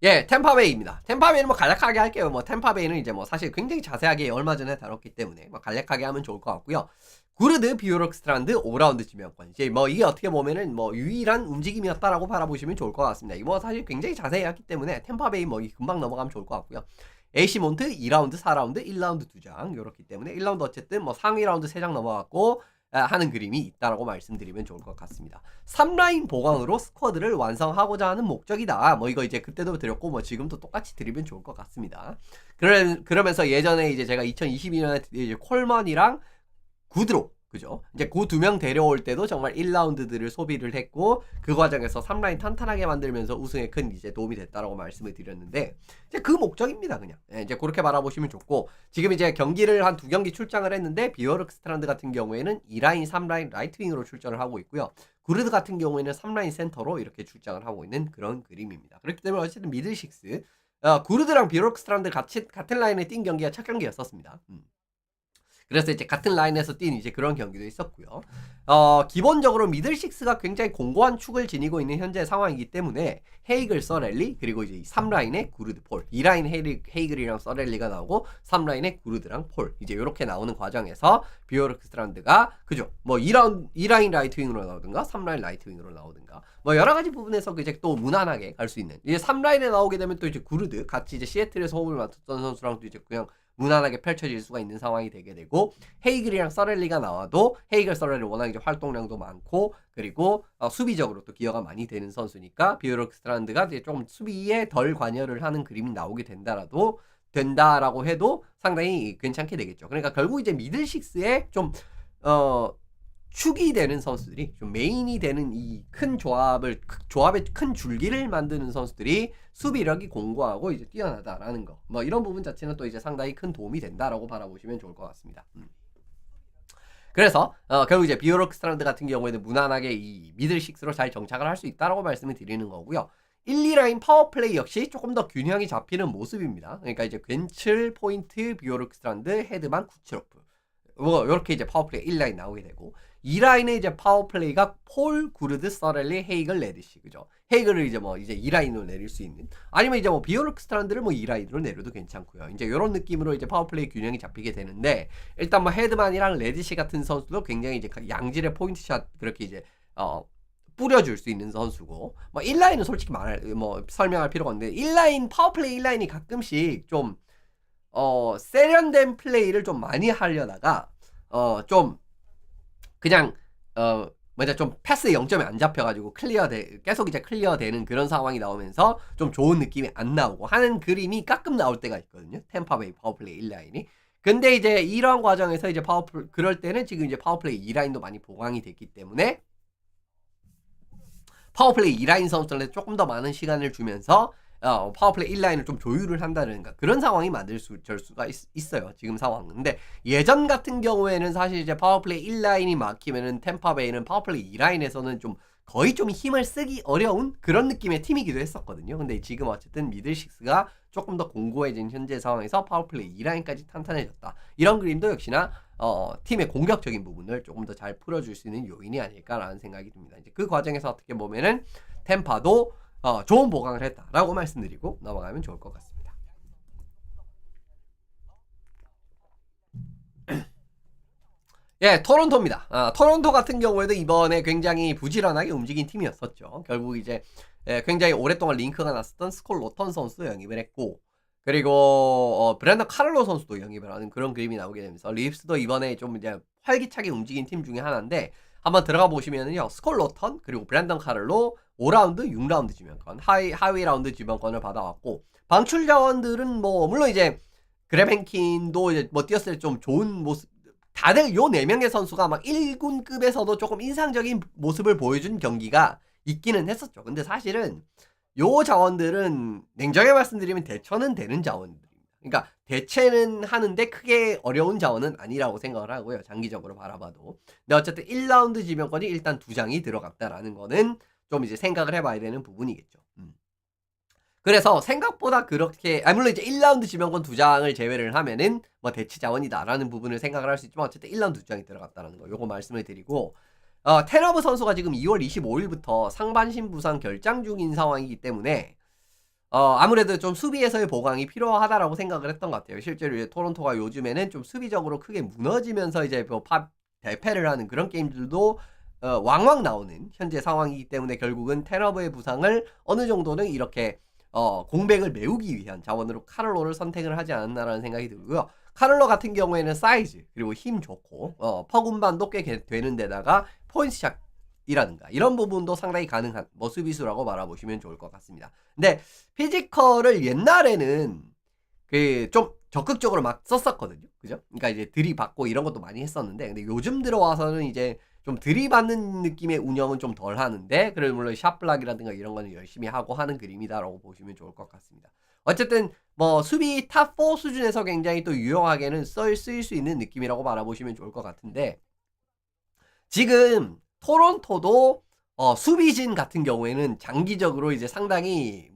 예, 템파베이입니다. 템파베이는 뭐 간략하게 할게요. 뭐 템파베이는 이제 뭐 사실 굉장히 자세하게 얼마 전에 다뤘기 때문에 뭐 간략하게 하면 좋을 것 같고요. 구르드, 비오록스트란드, 5라운드 지명권. 이제 뭐 이게 어떻게 보면은 뭐 유일한 움직임이었다라고 바라보시면 좋을 것 같습니다. 이거 뭐 사실 굉장히 자세히 했기 때문에 템파베이 뭐 금방 넘어가면 좋을 것 같고요. AC 몬트 2라운드, 4라운드, 1라운드 2장 이렇기 때문에 1라운드 어쨌든 뭐 상위 라운드 3장 넘어갔고 하는 그림이 있다라고 말씀드리면 좋을 것 같습니다. 3라인 보강으로 스쿼드를 완성하고자 하는 목적이다. 뭐 이거 이제 그때도 드렸고 뭐 지금도 똑같이 드리면 좋을 것 같습니다. 그러면서 예전에 이제 제가 2022년에 이제 콜먼이랑 구드로 그죠? 이제 그 두 명 데려올 때도 정말 1라운드들을 소비를 했고 그 과정에서 3라인 탄탄하게 만들면서 우승에 큰 이제 도움이 됐다라고 말씀을 드렸는데 이제 그 목적입니다 그냥. 이제 그렇게 바라보시면 좋고 지금 이제 경기를 한 2경기 출장을 했는데 비어르크스트란드 같은 경우에는 2라인, 3라인 라이트윙으로 출전을 하고 있고요. 구르드 같은 경우에는 3라인 센터로 이렇게 출장을 하고 있는 그런 그림입니다. 그렇기 때문에 어쨌든 미들식스 구르드랑 비어르크스트란드 같은 라인에 뛴 경기가 첫 경기였었습니다. 그래서 이제 같은 라인에서 뛴 이제 그런 경기도 있었고요. 기본적으로 미들식스가 굉장히 공고한 축을 지니고 있는 현재 상황이기 때문에 헤이글, 서렐리 그리고 이제 3라인에 구르드, 폴 2라인 헤이글이랑 서렐리가 나오고 3라인에 구르드랑 폴 이제 이렇게 나오는 과정에서 비오르크스트란드가 그죠? 뭐 2라인 라이트윙으로 나오든가 3라인 라이트윙으로 나오든가 뭐 여러 가지 부분에서 이제 또 무난하게 갈 수 있는 이제 3라인에 나오게 되면 또 이제 구르드 같이 이제 시애틀에서 호흡을 맡았던 선수랑 또 이제 그냥 무난하게 펼쳐질 수가 있는 상황이 되게 되고 헤이글이랑 서렐리가 나와도 헤이글, 서렐리 워낙 이제 활동량도 많고 그리고 수비적으로 또 기여가 많이 되는 선수니까 비오르크스트란드가 이제 조금 수비에 덜 관여를 하는 그림이 나오게 된다라고 해도 상당히 괜찮게 되겠죠. 그러니까 결국 이제 미들식스에 좀 축이 되는 선수들이 좀 메인이 되는 이 큰 조합의 큰 줄기를 만드는 선수들이 수비력이 공고하고 이제 뛰어나다라는 거. 뭐 이런 부분 자체는 또 이제 상당히 큰 도움이 된다라고 바라보시면 좋을 것 같습니다. 그래서 결국 이제 비오르크스트란드 같은 경우에는 무난하게 이 미들식스로 잘 정착을 할 수 있다라고 말씀을 드리는 거고요. 1, 2라인 파워플레이 역시 조금 더 균형이 잡히는 모습입니다. 그러니까 이제 괜츠, 포인트, 비오르크스트란드, 헤드만, 쿠츠로프 뭐 이렇게 이제 파워플레이 1라인 나오게 되고 2라인의 이제 파워플레이가 폴, 구르드, 서렐리, 헤이글, 레디시 그죠? 헤이글을 이제 뭐 이제 2라인으로 내릴 수 있는 아니면 이제 뭐 비오르크스트란드를 뭐 2라인으로 내려도 괜찮고요. 이제 이런 느낌으로 이제 파워플레이 균형이 잡히게 되는데 일단 뭐 헤드만이랑 레디시 같은 선수도 굉장히 이제 양질의 포인트샷 그렇게 이제 뿌려줄 수 있는 선수고 뭐 1라인은 솔직히 설명할 필요가 없는데 1라인 파워플레이 1라인이 가끔씩 좀 세련된 플레이를 좀 많이 하려다가 좀 그냥 뭐냐 좀 패스 0점이 안 잡혀가지고 계속 이제 클리어되는 그런 상황이 나오면서 좀 좋은 느낌이 안 나오고 하는 그림이 가끔 나올 때가 있거든요. 템파베이 파워플레이 1라인이. 근데 이제 이런 과정에서 이제 그럴 때는 지금 이제 파워플레이 2라인도 많이 보강이 됐기 때문에 파워플레이 2라인 선수들한테 조금 더 많은 시간을 주면서 파워플레이 1라인을 좀 조율을 한다든가 그런 상황이 될 수가 있어요. 지금 상황은. 근데 예전 같은 경우에는 사실 이제 파워플레이 1라인이 막히면은 템파베이는 파워플레이 2라인에서는 좀 거의 좀 힘을 쓰기 어려운 그런 느낌의 팀이기도 했었거든요. 근데 지금 어쨌든 미들식스가 조금 더 공고해진 현재 상황에서 파워플레이 2라인까지 탄탄해졌다. 이런 그림도 역시나 팀의 공격적인 부분을 조금 더 잘 풀어줄 수 있는 요인이 아닐까라는 생각이 듭니다. 이제 그 과정에서 어떻게 보면은 템파도 좋은 보강을 했다라고 말씀드리고 넘어가면 좋을 것 같습니다. 예, 토론토입니다. 토론토 같은 경우에도 이번에 굉장히 부지런하게 움직인 팀이었었죠. 결국 이제 굉장히 오랫동안 링크가 났었던 스콜 로턴 선수도 영입을 했고, 그리고 브랜던 카를로 선수도 영입을 하는 그런 그림이 나오게 되면서 립스도 이번에 좀 이제 활기차게 움직인 팀 중에 하나인데 한번 들어가 보시면은요, 스콜 로턴 그리고 브랜던 카를로 5라운드, 6라운드 지명권, 하위 라운드 지명권을 받아왔고, 방출 자원들은 뭐 물론 이제 그레벤킨도 이제 뭐 뛰었을 때 좀 좋은 모습, 다들 요 4명의 선수가 막 1군급에서도 조금 인상적인 모습을 보여준 경기가 있기는 했었죠. 근데 사실은 요 자원들은 냉정하게 말씀드리면 대처는 되는 자원들입니다. 그러니까 대체는 하는데 크게 어려운 자원은 아니라고 생각을 하고요. 장기적으로 바라봐도. 근데 어쨌든 1라운드 지명권이 일단 2장이 들어갔다라는 거는 좀 이제 생각을 해봐야 되는 부분이겠죠. 그래서 생각보다 그렇게 물론 이제 1라운드 지명권 2장을 제외를 하면은 뭐 대치 자원이다라는 부분을 생각을 할 수 있지만 어쨌든 1라운드 2장이 들어갔다는 거 요거 말씀을 드리고 테너브 선수가 지금 2월 25일부터 상반신 부상 결장 중인 상황이기 때문에 아무래도 좀 수비에서의 보강이 필요하다라고 생각을 했던 것 같아요. 실제로 이제 토론토가 요즘에는 좀 수비적으로 크게 무너지면서 이제 뭐 대패를 하는 그런 게임들도 왕왕 나오는 현재 상황이기 때문에 결국은 테너브의 부상을 어느 정도는 이렇게 공백을 메우기 위한 자원으로 카를로를 선택을 하지 않았나라는 생각이 들고요. 카를로 같은 경우에는 사이즈 그리고 힘 좋고 퍼군반도 꽤 되는 데다가 포인트샷이라든가 이런 부분도 상당히 가능한 뭐 수비수라고 바라보시면 좋을 것 같습니다. 근데 피지컬을 옛날에는 그 좀 적극적으로 막 썼었거든요. 그죠? 그러니까 이제 들이받고 이런 것도 많이 했었는데 근데 요즘 들어와서는 이제 좀 들이받는 느낌의 운영은 좀 덜 하는데 그래도 물론 샷블락이라든가 이런 거는 열심히 하고 하는 그림이다라고 보시면 좋을 것 같습니다. 어쨌든 뭐 수비 탑4 수준에서 굉장히 또 유용하게는 쓰일 수 있는 느낌이라고 바라보시면 좋을 것 같은데 지금 토론토도 수비진 같은 경우에는 장기적으로 이제 상당히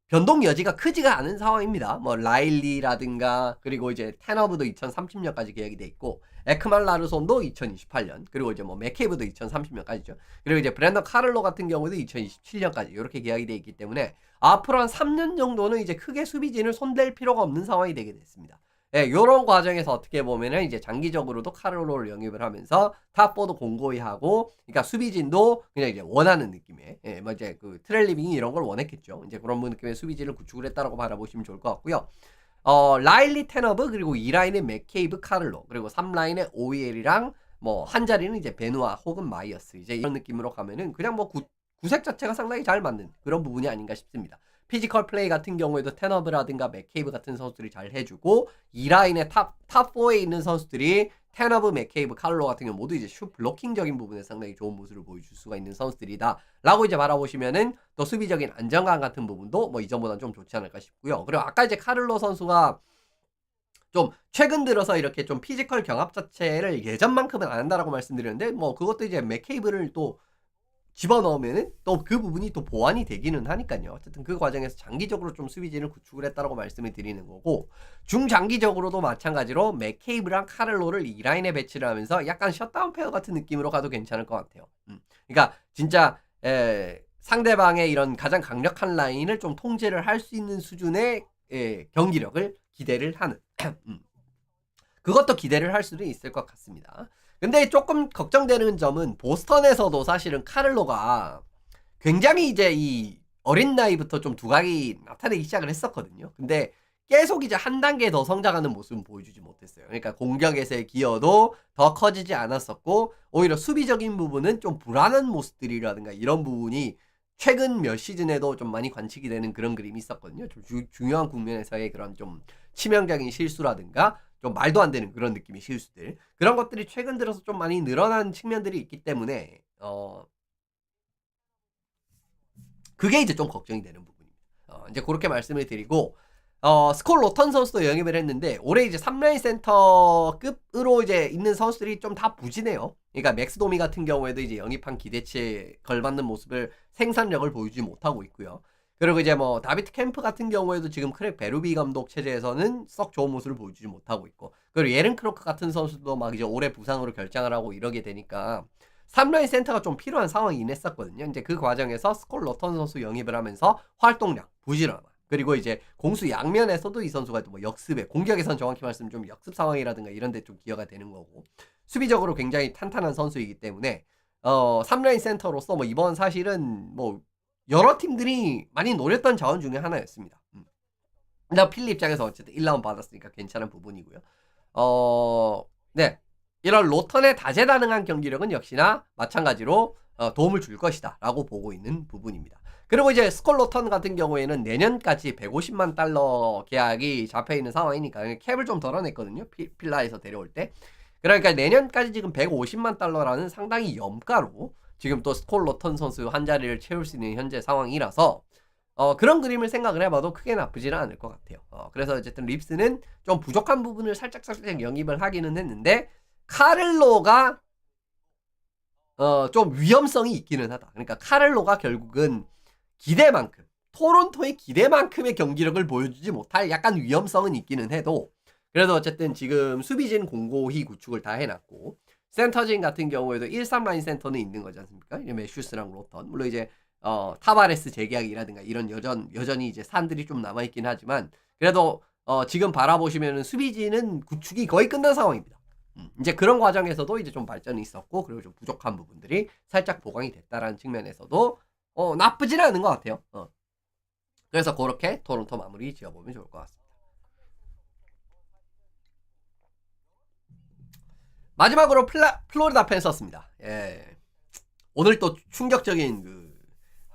변동 여지가 크지가 않은 상황입니다. 뭐 라일리라든가 그리고 이제 테너브도 2030년까지 계약이 돼 있고 에크말 라르손도 2028년 그리고 이제 뭐 맥케이브도 2030년까지죠. 그리고 이제 브랜던 카를로 같은 경우도 2027년까지 이렇게 계약이 돼 있기 때문에 앞으로 한 3년 정도는 이제 크게 수비진을 손댈 필요가 없는 상황이 되게 됐습니다. 예, 요런 과정에서 어떻게 보면은 이제 장기적으로도 카를로를 영입을 하면서 탑4도 공고히 하고, 그러니까 수비진도 그냥 이제 원하는 느낌의, 예, 뭐 이제 그 트렐리빙이 이런 걸 원했겠죠. 이제 그런 느낌의 수비진을 구축을 했다라고 바라보시면 좋을 것 같고요. 라일리 테너브, 그리고 2라인의 맥케이브 카를로, 그리고 3라인의 OEL이랑 뭐 한 자리는 이제 베누아 혹은 마이어스, 이제 이런 느낌으로 가면은 그냥 뭐 구색 자체가 상당히 잘 맞는 그런 부분이 아닌가 싶습니다. 피지컬 플레이 같은 경우에도 테너브라든가 맥케이브 같은 선수들이 잘 해주고 2라인의 탑4에 있는 선수들이 테너브, 맥케이브, 카를로 같은 경우 모두 이제 슛 블로킹적인 부분에 상당히 좋은 모습을 보여줄 수가 있는 선수들이다 라고 이제 바라보시면은 또 수비적인 안정감 같은 부분도 뭐 이전보다는 좀 좋지 않을까 싶고요. 그리고 아까 이제 카를로 선수가 좀 최근 들어서 이렇게 좀 피지컬 경합 자체를 예전만큼은 안 한다라고 말씀드렸는데 뭐 그것도 이제 맥케이브를 또 집어넣으면은 또 그 부분이 또 보완이 되기는 하니까요. 어쨌든 그 과정에서 장기적으로 좀 수비진을 구축을 했다라고 말씀을 드리는 거고, 중장기적으로도 마찬가지로 맥케이브랑 카를로를 2라인에 배치를 하면서 약간 셧다운 페어 같은 느낌으로 가도 괜찮을 것 같아요. 그러니까 진짜 상대방의 이런 가장 강력한 라인을 좀 통제를 할 수 있는 수준의 경기력을 기대를 하는 그것도 기대를 할 수도 있을 것 같습니다. 근데 조금 걱정되는 점은 보스턴에서도 사실은 카를로가 굉장히 이제 이 어린 나이부터 좀 두각이 나타내기 시작을 했었거든요. 근데 계속 이제 한 단계 더 성장하는 모습은 보여주지 못했어요. 그러니까 공격에서의 기여도 더 커지지 않았었고 오히려 수비적인 부분은 좀 불안한 모습들이라든가 이런 부분이 최근 몇 시즌에도 좀 많이 관측이 되는 그런 그림이 있었거든요. 좀 중요한 국면에서의 그런 좀 치명적인 실수라든가 좀 말도 안 되는 그런 느낌의 실수들 그런 것들이 최근 들어서 좀 많이 늘어난 측면들이 있기 때문에 그게 이제 좀 걱정이 되는 부분입니다. 이제 그렇게 말씀을 드리고 스콜 로턴 선수도 영입을 했는데 올해 이제 3라인 센터급으로 이제 있는 선수들이 좀 다 부진해요. 그러니까 맥스 도미 같은 경우에도 이제 영입한 기대치에 걸맞는 모습을 생산력을 보여주지 못하고 있고요. 그리고 이제 뭐 다비트 캠프 같은 경우에도 지금 크랙 베루비 감독 체제에서는 썩 좋은 모습을 보여주지 못하고 있고 그리고 예른 크로크 같은 선수도 막 이제 올해 부상으로 결장을 하고 이러게 되니까 3라인 센터가 좀 필요한 상황이긴 했었거든요. 이제 그 과정에서 스콜 로턴 선수 영입을 하면서 활동량, 부지런함 그리고 이제 공수 양면에서도 이 선수가 뭐 역습에 공격에선 정확히 말씀 좀 역습 상황이라든가 이런 데 좀 기여가 되는 거고 수비적으로 굉장히 탄탄한 선수이기 때문에 3라인 센터로서 뭐 이번 사실은 뭐 여러 팀들이 많이 노렸던 자원 중에 하나였습니다. 근데 필리 입장에서 어쨌든 1라운드 받았으니까 괜찮은 부분이고요. 네. 이런 로턴의 다재다능한 경기력은 역시나 마찬가지로 도움을 줄 것이다 라고 보고 있는 부분입니다. 그리고 이제 스콜 로턴 같은 경우에는 내년까지 150만 달러 계약이 잡혀있는 상황이니까 캡을 좀 덜어냈거든요. 필라에서 데려올 때. 그러니까 내년까지 지금 150만 달러라는 상당히 염가로 지금 또 스콜 로턴 선수 한 자리를 채울 수 있는 현재 상황이라서 그런 그림을 생각을 해봐도 크게 나쁘지는 않을 것 같아요. 그래서 어쨌든 립스는 좀 부족한 부분을 살짝 영입을 하기는 했는데 카를로가 좀 위험성이 있기는 하다. 그러니까 카를로가 결국은 기대만큼 토론토의 기대만큼의 경기력을 보여주지 못할 약간 위험성은 있기는 해도 그래도 어쨌든 지금 수비진 공고히 구축을 다 해놨고 센터진 같은 경우에도 1-3라인 센터는 있는 거지 않습니까? 매슈스랑 로턴 물론 이제 타바레스 재계약이라든가 이런 여전히 이제 산들이 좀 남아있긴 하지만 그래도 지금 바라보시면은 수비진은 구축이 거의 끝난 상황입니다. 이제 그런 과정에서도 이제 좀 발전이 있었고 그리고 좀 부족한 부분들이 살짝 보강이 됐다라는 측면에서도 나쁘지는 않은 것 같아요. 그래서 그렇게 토론토 마무리 지어보면 좋을 것 같습니다. 마지막으로 플로리다 팬서스입니다. 예. 오늘 또 충격적인 그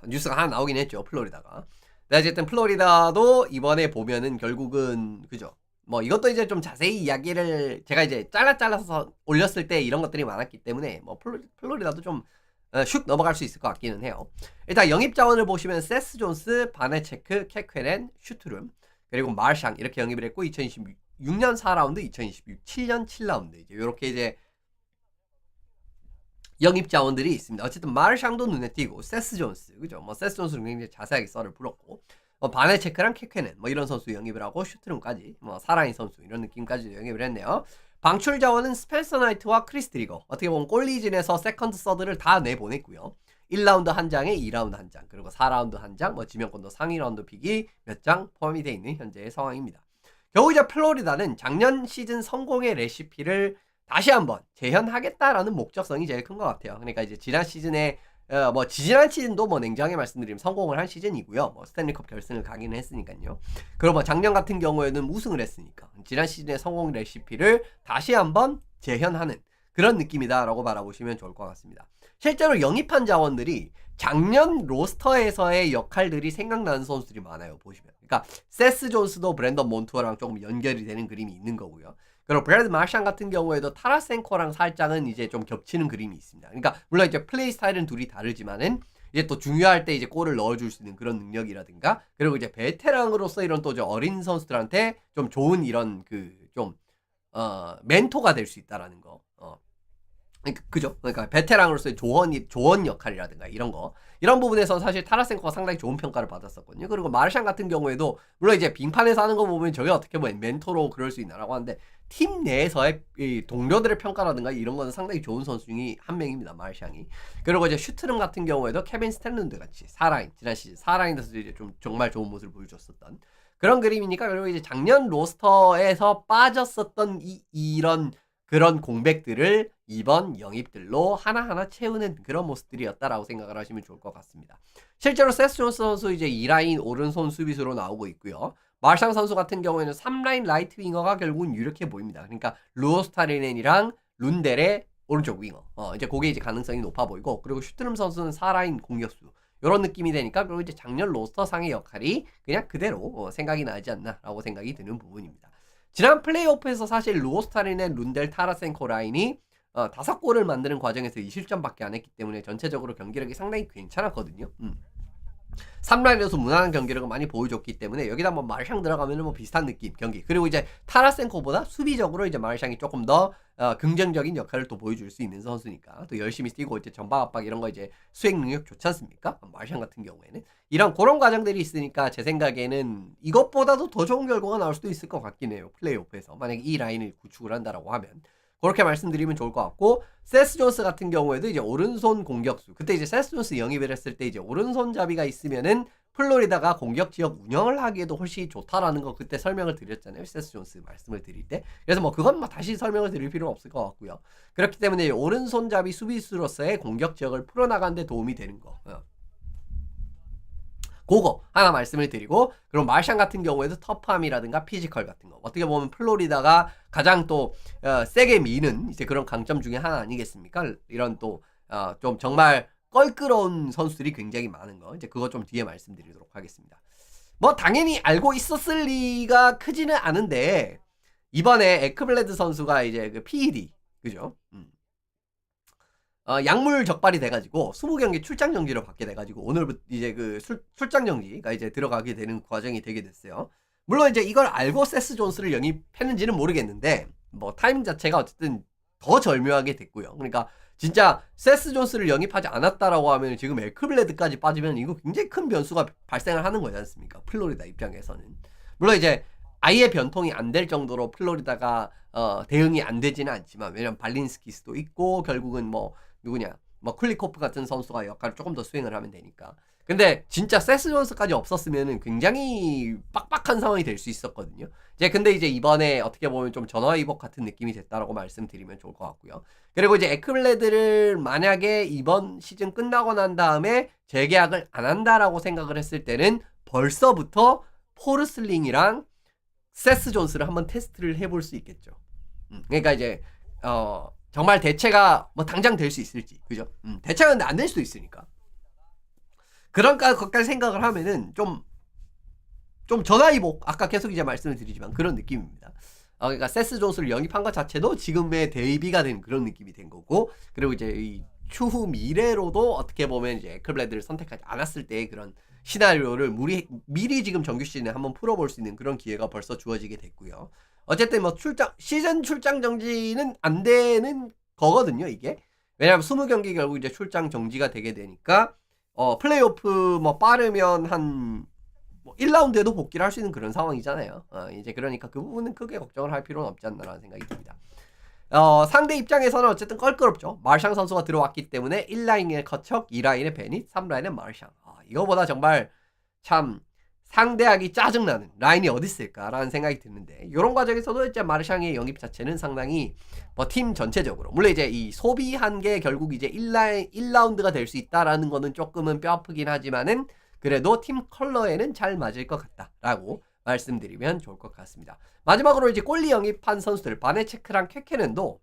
뉴스가 하나 나오긴 했죠. 플로리다가. 근데 어쨌든 플로리다도 이번에 보면은 결국은 그죠. 뭐 이것도 이제 좀 자세히 이야기를 제가 이제 잘라서 올렸을 때 이런 것들이 많았기 때문에 뭐 플로리다도 좀 슉 넘어갈 수 있을 것 같기는 해요. 일단 영입 자원을 보시면 세스 존스, 바네체크, 캐퀘렌, 슈트룸 그리고 마르샹 이렇게 영입을 했고 2026년 4라운드, 2027년 7라운드 이제 이렇게 이제 영입 자원들이 있습니다. 어쨌든 마르샹도 눈에 띄고 세스 존스 그죠? 뭐 세스 존스는 굉장히 자세하게 썰을 풀었고 바네체크랑 캐퀘넨 뭐 이런 선수 영입을 하고 슈트룸까지 뭐 사라인 선수 이런 느낌까지 영입을 했네요. 방출 자원은 스펜서 나이트와 크리스 드리거 어떻게 보면 골리진에서 세컨드 서드를 다 내보냈고요. 1라운드 한 장에 2라운드 한 장 그리고 4라운드 한 장 뭐 지명권도 상위 라운드 픽이 몇 장 포함이 되어 있는 현재의 상황입니다. 겨우 이제 플로리다는 작년 시즌 성공의 레시피를 다시 한번 재현하겠다라는 목적성이 제일 큰 것 같아요. 그러니까 이제 지난 시즌에 뭐 지난 시즌도 뭐 냉정하게 말씀드리면 성공을 한 시즌이고요. 뭐 스탠리컵 결승을 가기는 했으니까요. 그리고 뭐 작년 같은 경우에는 우승을 했으니까 지난 시즌의 성공 레시피를 다시 한번 재현하는 그런 느낌이다라고 바라보시면 좋을 것 같습니다. 실제로 영입한 자원들이 작년 로스터에서의 역할들이 생각나는 선수들이 많아요. 보시면. 그러니까 세스 존스도 브랜던 몬투어랑 조금 연결이 되는 그림이 있는 거고요. 그리고 브래드 마샹 같은 경우에도 타라센코랑 살짝은 이제 좀 겹치는 그림이 있습니다. 그러니까 물론 이제 플레이 스타일은 둘이 다르지만은 이제 또 중요할 때 이제 골을 넣어줄 수 있는 그런 능력이라든가 그리고 이제 베테랑으로서 이런 또 어린 선수들한테 좀 좋은 이런 그 좀 멘토가 될 수 있다라는 거. 그죠? 그러니까 베테랑으로서의 조언 역할이라든가 이런 거 이런 부분에서 사실 타라센코가 상당히 좋은 평가를 받았었거든요. 그리고 마르샹 같은 경우에도 물론 이제 빙판에서 하는 거 보면 저게 어떻게 보면 멘토로 그럴 수 있나라고 하는데 팀 내에서의 이 동료들의 평가라든가 이런 거는 상당히 좋은 선수 중에 한 명입니다. 마르샹이. 그리고 이제 슈트름 같은 경우에도 케빈 스탠런드 같이 4라인 지난 시즌 4라인에서 이제 좀 정말 좋은 모습을 보여줬었던 그런 그림이니까 그리고 이제 작년 로스터에서 빠졌었던 이런 그런 공백들을 이번 영입들로 하나하나 채우는 그런 모습들이었다라고 생각을 하시면 좋을 것 같습니다. 실제로 세스 존스 선수 이제 2라인 오른손 수비수로 나오고 있고요. 마르샹 선수 같은 경우에는 3라인 라이트 윙어가 결국은 유력해 보입니다. 그러니까 루오스타리넨이랑 룬델의 오른쪽 윙어. 이제 그게 이제 가능성이 높아 보이고, 그리고 슈트름 선수는 4라인 공격수. 요런 느낌이 되니까, 그리고 이제 작년 로스터상의 역할이 그냥 그대로 생각이 나지 않나라고 생각이 드는 부분입니다. 지난 플레이오프에서 사실 루오스타리넨, 룬델, 타라센코 라인이 5골을 만드는 과정에서 2실점밖에 안 했기 때문에 전체적으로 경기력이 상당히 괜찮았거든요. 3라인에서 무난한 경기력을 많이 보여줬기 때문에 여기다 뭐 마르샹 들어가면은 뭐 비슷한 느낌 경기. 그리고 이제 타라센코보다 수비적으로 이제 마르샹이 조금 더 긍정적인 역할을 또 보여줄 수 있는 선수니까, 또 열심히 뛰고 이제 전방 압박 이런 거 이제 수행 능력 좋지 않습니까? 마르샹 같은 경우에는 이런 그런 과정들이 있으니까 제 생각에는 이것보다도 더 좋은 결과가 나올 수도 있을 것 같긴 해요. 플레이오프에서 만약에 이 라인을 구축을 한다라고 하면. 그렇게 말씀드리면 좋을 것 같고, 세스 존스 같은 경우에도 이제 오른손 공격수, 그때 이제 세스 존스 영입을 했을 때 이제 오른손잡이가 있으면은 플로리다가 공격 지역 운영을 하기에도 훨씬 좋다라는 거 그때 설명을 드렸잖아요. 세스 존스 말씀을 드릴 때. 그래서 뭐 그건 뭐 다시 설명을 드릴 필요는 없을 것 같고요. 그렇기 때문에 오른손잡이 수비수로서의 공격 지역을 풀어나가는 데 도움이 되는 거. 그거 하나 말씀을 드리고, 그럼 마르샹 같은 경우에도 터프함이라든가 피지컬 같은 거, 어떻게 보면 플로리다가 가장 또 세게 미는 이제 그런 강점 중에 하나 아니겠습니까? 이런 또 좀 정말 껄끄러운 선수들이 굉장히 많은 거, 이제 그거 좀 뒤에 말씀드리도록 하겠습니다. 뭐 당연히 알고 있었을 리가 크지는 않은데, 이번에 에크블레드 선수가 이제 그 PED, 그죠? 약물 적발이 돼가지고 20경기 출장 정지를 받게 돼가지고 오늘부터 이제 그 출장 정지가 이제 들어가게 되는 과정이 되게 됐어요. 물론 이제 이걸 알고 세스 존스를 영입했는지는 모르겠는데, 뭐 타이밍 자체가 어쨌든 더 절묘하게 됐고요. 그러니까 진짜 세스 존스를 영입하지 않았다라고 하면 지금 에크블레드까지 빠지면 이거 굉장히 큰 변수가 발생을 하는 거지 않습니까? 플로리다 입장에서는. 물론 이제 아예 변통이 안 될 정도로 플로리다가 대응이 안 되지는 않지만, 왜냐면 발린스키스도 있고 결국은 뭐 누구냐, 뭐 클리코프 같은 선수가 역할을 조금 더 수행을 하면 되니까. 근데 진짜 세스 존스까지 없었으면은 굉장히 빡빡한 상황이 될 수 있었거든요. 근데 이제 이번에 어떻게 보면 좀 전화위복 같은 느낌이 됐다라고 말씀드리면 좋을 것 같고요. 그리고 이제 에크블레드를 만약에 이번 시즌 끝나고 난 다음에 재계약을 안 한다라고 생각을 했을 때는 벌써부터 포르슬링이랑 세스 존스를 한번 테스트를 해볼 수 있겠죠. 그러니까 이제 정말 대체가 뭐 당장 될 수 있을지, 그죠? 대체가 근데 안 될 수도 있으니까. 그런 것까지 생각을 하면은 좀 전화위복, 아까 계속 이제 말씀을 드리지만 그런 느낌입니다. 그러니까 세스 존스를 영입한 것 자체도 지금의 대비가 된 그런 느낌이 된 거고, 그리고 이제 이 추후 미래로도 어떻게 보면 이제 에클블레드를 선택하지 않았을 때의 그런 시나리오를 미리 지금 정규 시즌에 한번 풀어볼 수 있는 그런 기회가 벌써 주어지게 됐고요. 어쨌든 뭐 시즌 출장 정지는 안 되는 거거든요, 이게. 왜냐면 20경기 결국 이제 출장 정지가 되게 되니까, 플레이오프 뭐 빠르면 한 뭐 1라운드에도 복귀를 할 수 있는 그런 상황이잖아요. 이제 그러니까 그 부분은 크게 걱정을 할 필요는 없지 않나라는 생각이 듭니다. 상대 입장에서는 어쨌든 껄끄럽죠. 마르샹 선수가 들어왔기 때문에 1라인의 커척, 2라인의 베닛, 3라인의 마르샹. 이거보다 정말 참 상대하기 짜증나는 라인이 어디 있을까라는 생각이 드는데, 이런 과정에서도 이제 마르샹의 영입 자체는 상당히 뭐 팀 전체적으로, 물론 이제 이 소비한 게 결국 이제 1라운드가 될 수 있다라는 거는 조금은 뼈 아프긴 하지만은 그래도 팀 컬러에는 잘 맞을 것 같다라고 말씀드리면 좋을 것 같습니다. 마지막으로 이제 골리 영입한 선수들 바네체크랑 쾌케넨도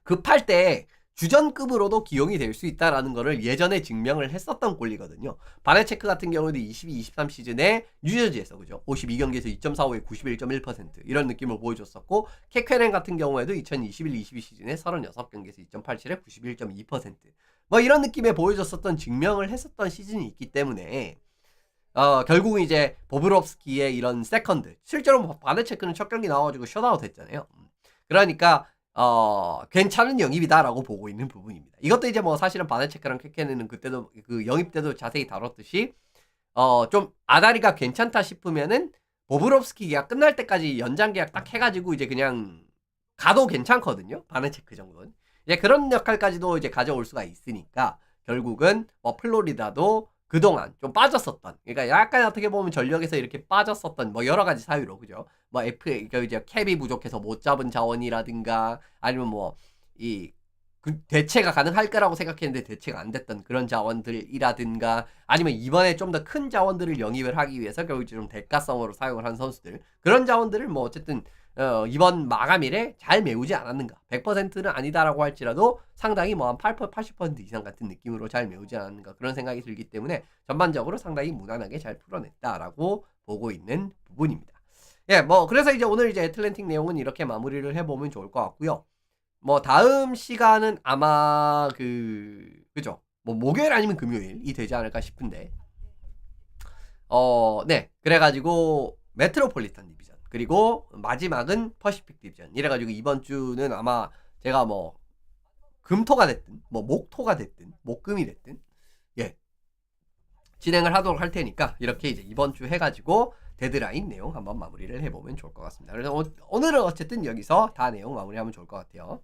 급할 때 주전급으로도 기용이 될 수 있다라는 거를 예전에 증명을 했었던 골리거든요. 바네체크 같은 경우도 22-23 시즌에 뉴저지에서, 그죠? 52경기에서 2.45에 91.1% 이런 느낌을 보여줬었고, 쾌케넨 같은 경우에도 2021-22 시즌에 36경기에서 2.87에 91.2% 뭐 이런 느낌에 보여줬었던, 증명을 했었던 시즌이 있기 때문에 결국은 이제 보브롭스키의 이런 세컨드, 실제로 바네체크는 첫 경기 나와가지고 셧아웃 했잖아요. 그러니까 괜찮은 영입이다라고 보고 있는 부분입니다. 이것도 이제 뭐 사실은 바네체크랑 쾌케넨은 그때도 그 영입 때도 자세히 다뤘듯이 좀 아다리가 괜찮다 싶으면은 보브롭스키 계약 끝날 때까지 연장 계약 딱 해가지고 이제 그냥 가도 괜찮거든요. 바네체크 정도는. 이제 그런 역할까지도 이제 가져올 수가 있으니까 결국은 뭐 플로리다도 그동안 좀 빠졌었던, 그러니까 약간 어떻게 보면 전력에서 이렇게 빠졌었던 뭐 여러 가지 사유로, 그죠? 뭐 이제 캡이 부족해서 못 잡은 자원이라든가, 아니면 뭐 대체가 가능할까라고 생각했는데 대체가 안 됐던 그런 자원들이라든가 아니면 이번에 좀 더 큰 자원들을 영입을 하기 위해서 결국 이제 좀 대가성으로 사용을 한 선수들 그런 자원들을 뭐 어쨌든 이번 마감일에 잘 메우지 않았는가 100%는 아니다라고 할지라도 상당히 뭐 한 80% 이상 같은 느낌으로 잘 메우지 않았는가 그런 생각이 들기 때문에 전반적으로 상당히 무난하게 잘 풀어냈다라고 보고 있는 부분입니다. 예, 뭐 그래서 이제 오늘 이제 애틀랜틱 내용은 이렇게 마무리를 해보면 좋을 것 같고요. 뭐 다음 시간은 아마 그죠? 뭐 목요일 아니면 금요일이 되지 않을까 싶은데 네. 그래가지고 메트로폴리탄 디비전 그리고 마지막은 퍼시픽 디비전 이래가지고 이번 주는 아마 제가 뭐 금토가 됐든 뭐 목토가 됐든 목금이 됐든 예 진행을 하도록 할 테니까 이렇게 이제 이번 주 해가지고 데드라인 내용 한번 마무리를 해보면 좋을 것 같습니다. 그래서 오늘은 어쨌든 여기서 다 내용 마무리하면 좋을 것 같아요.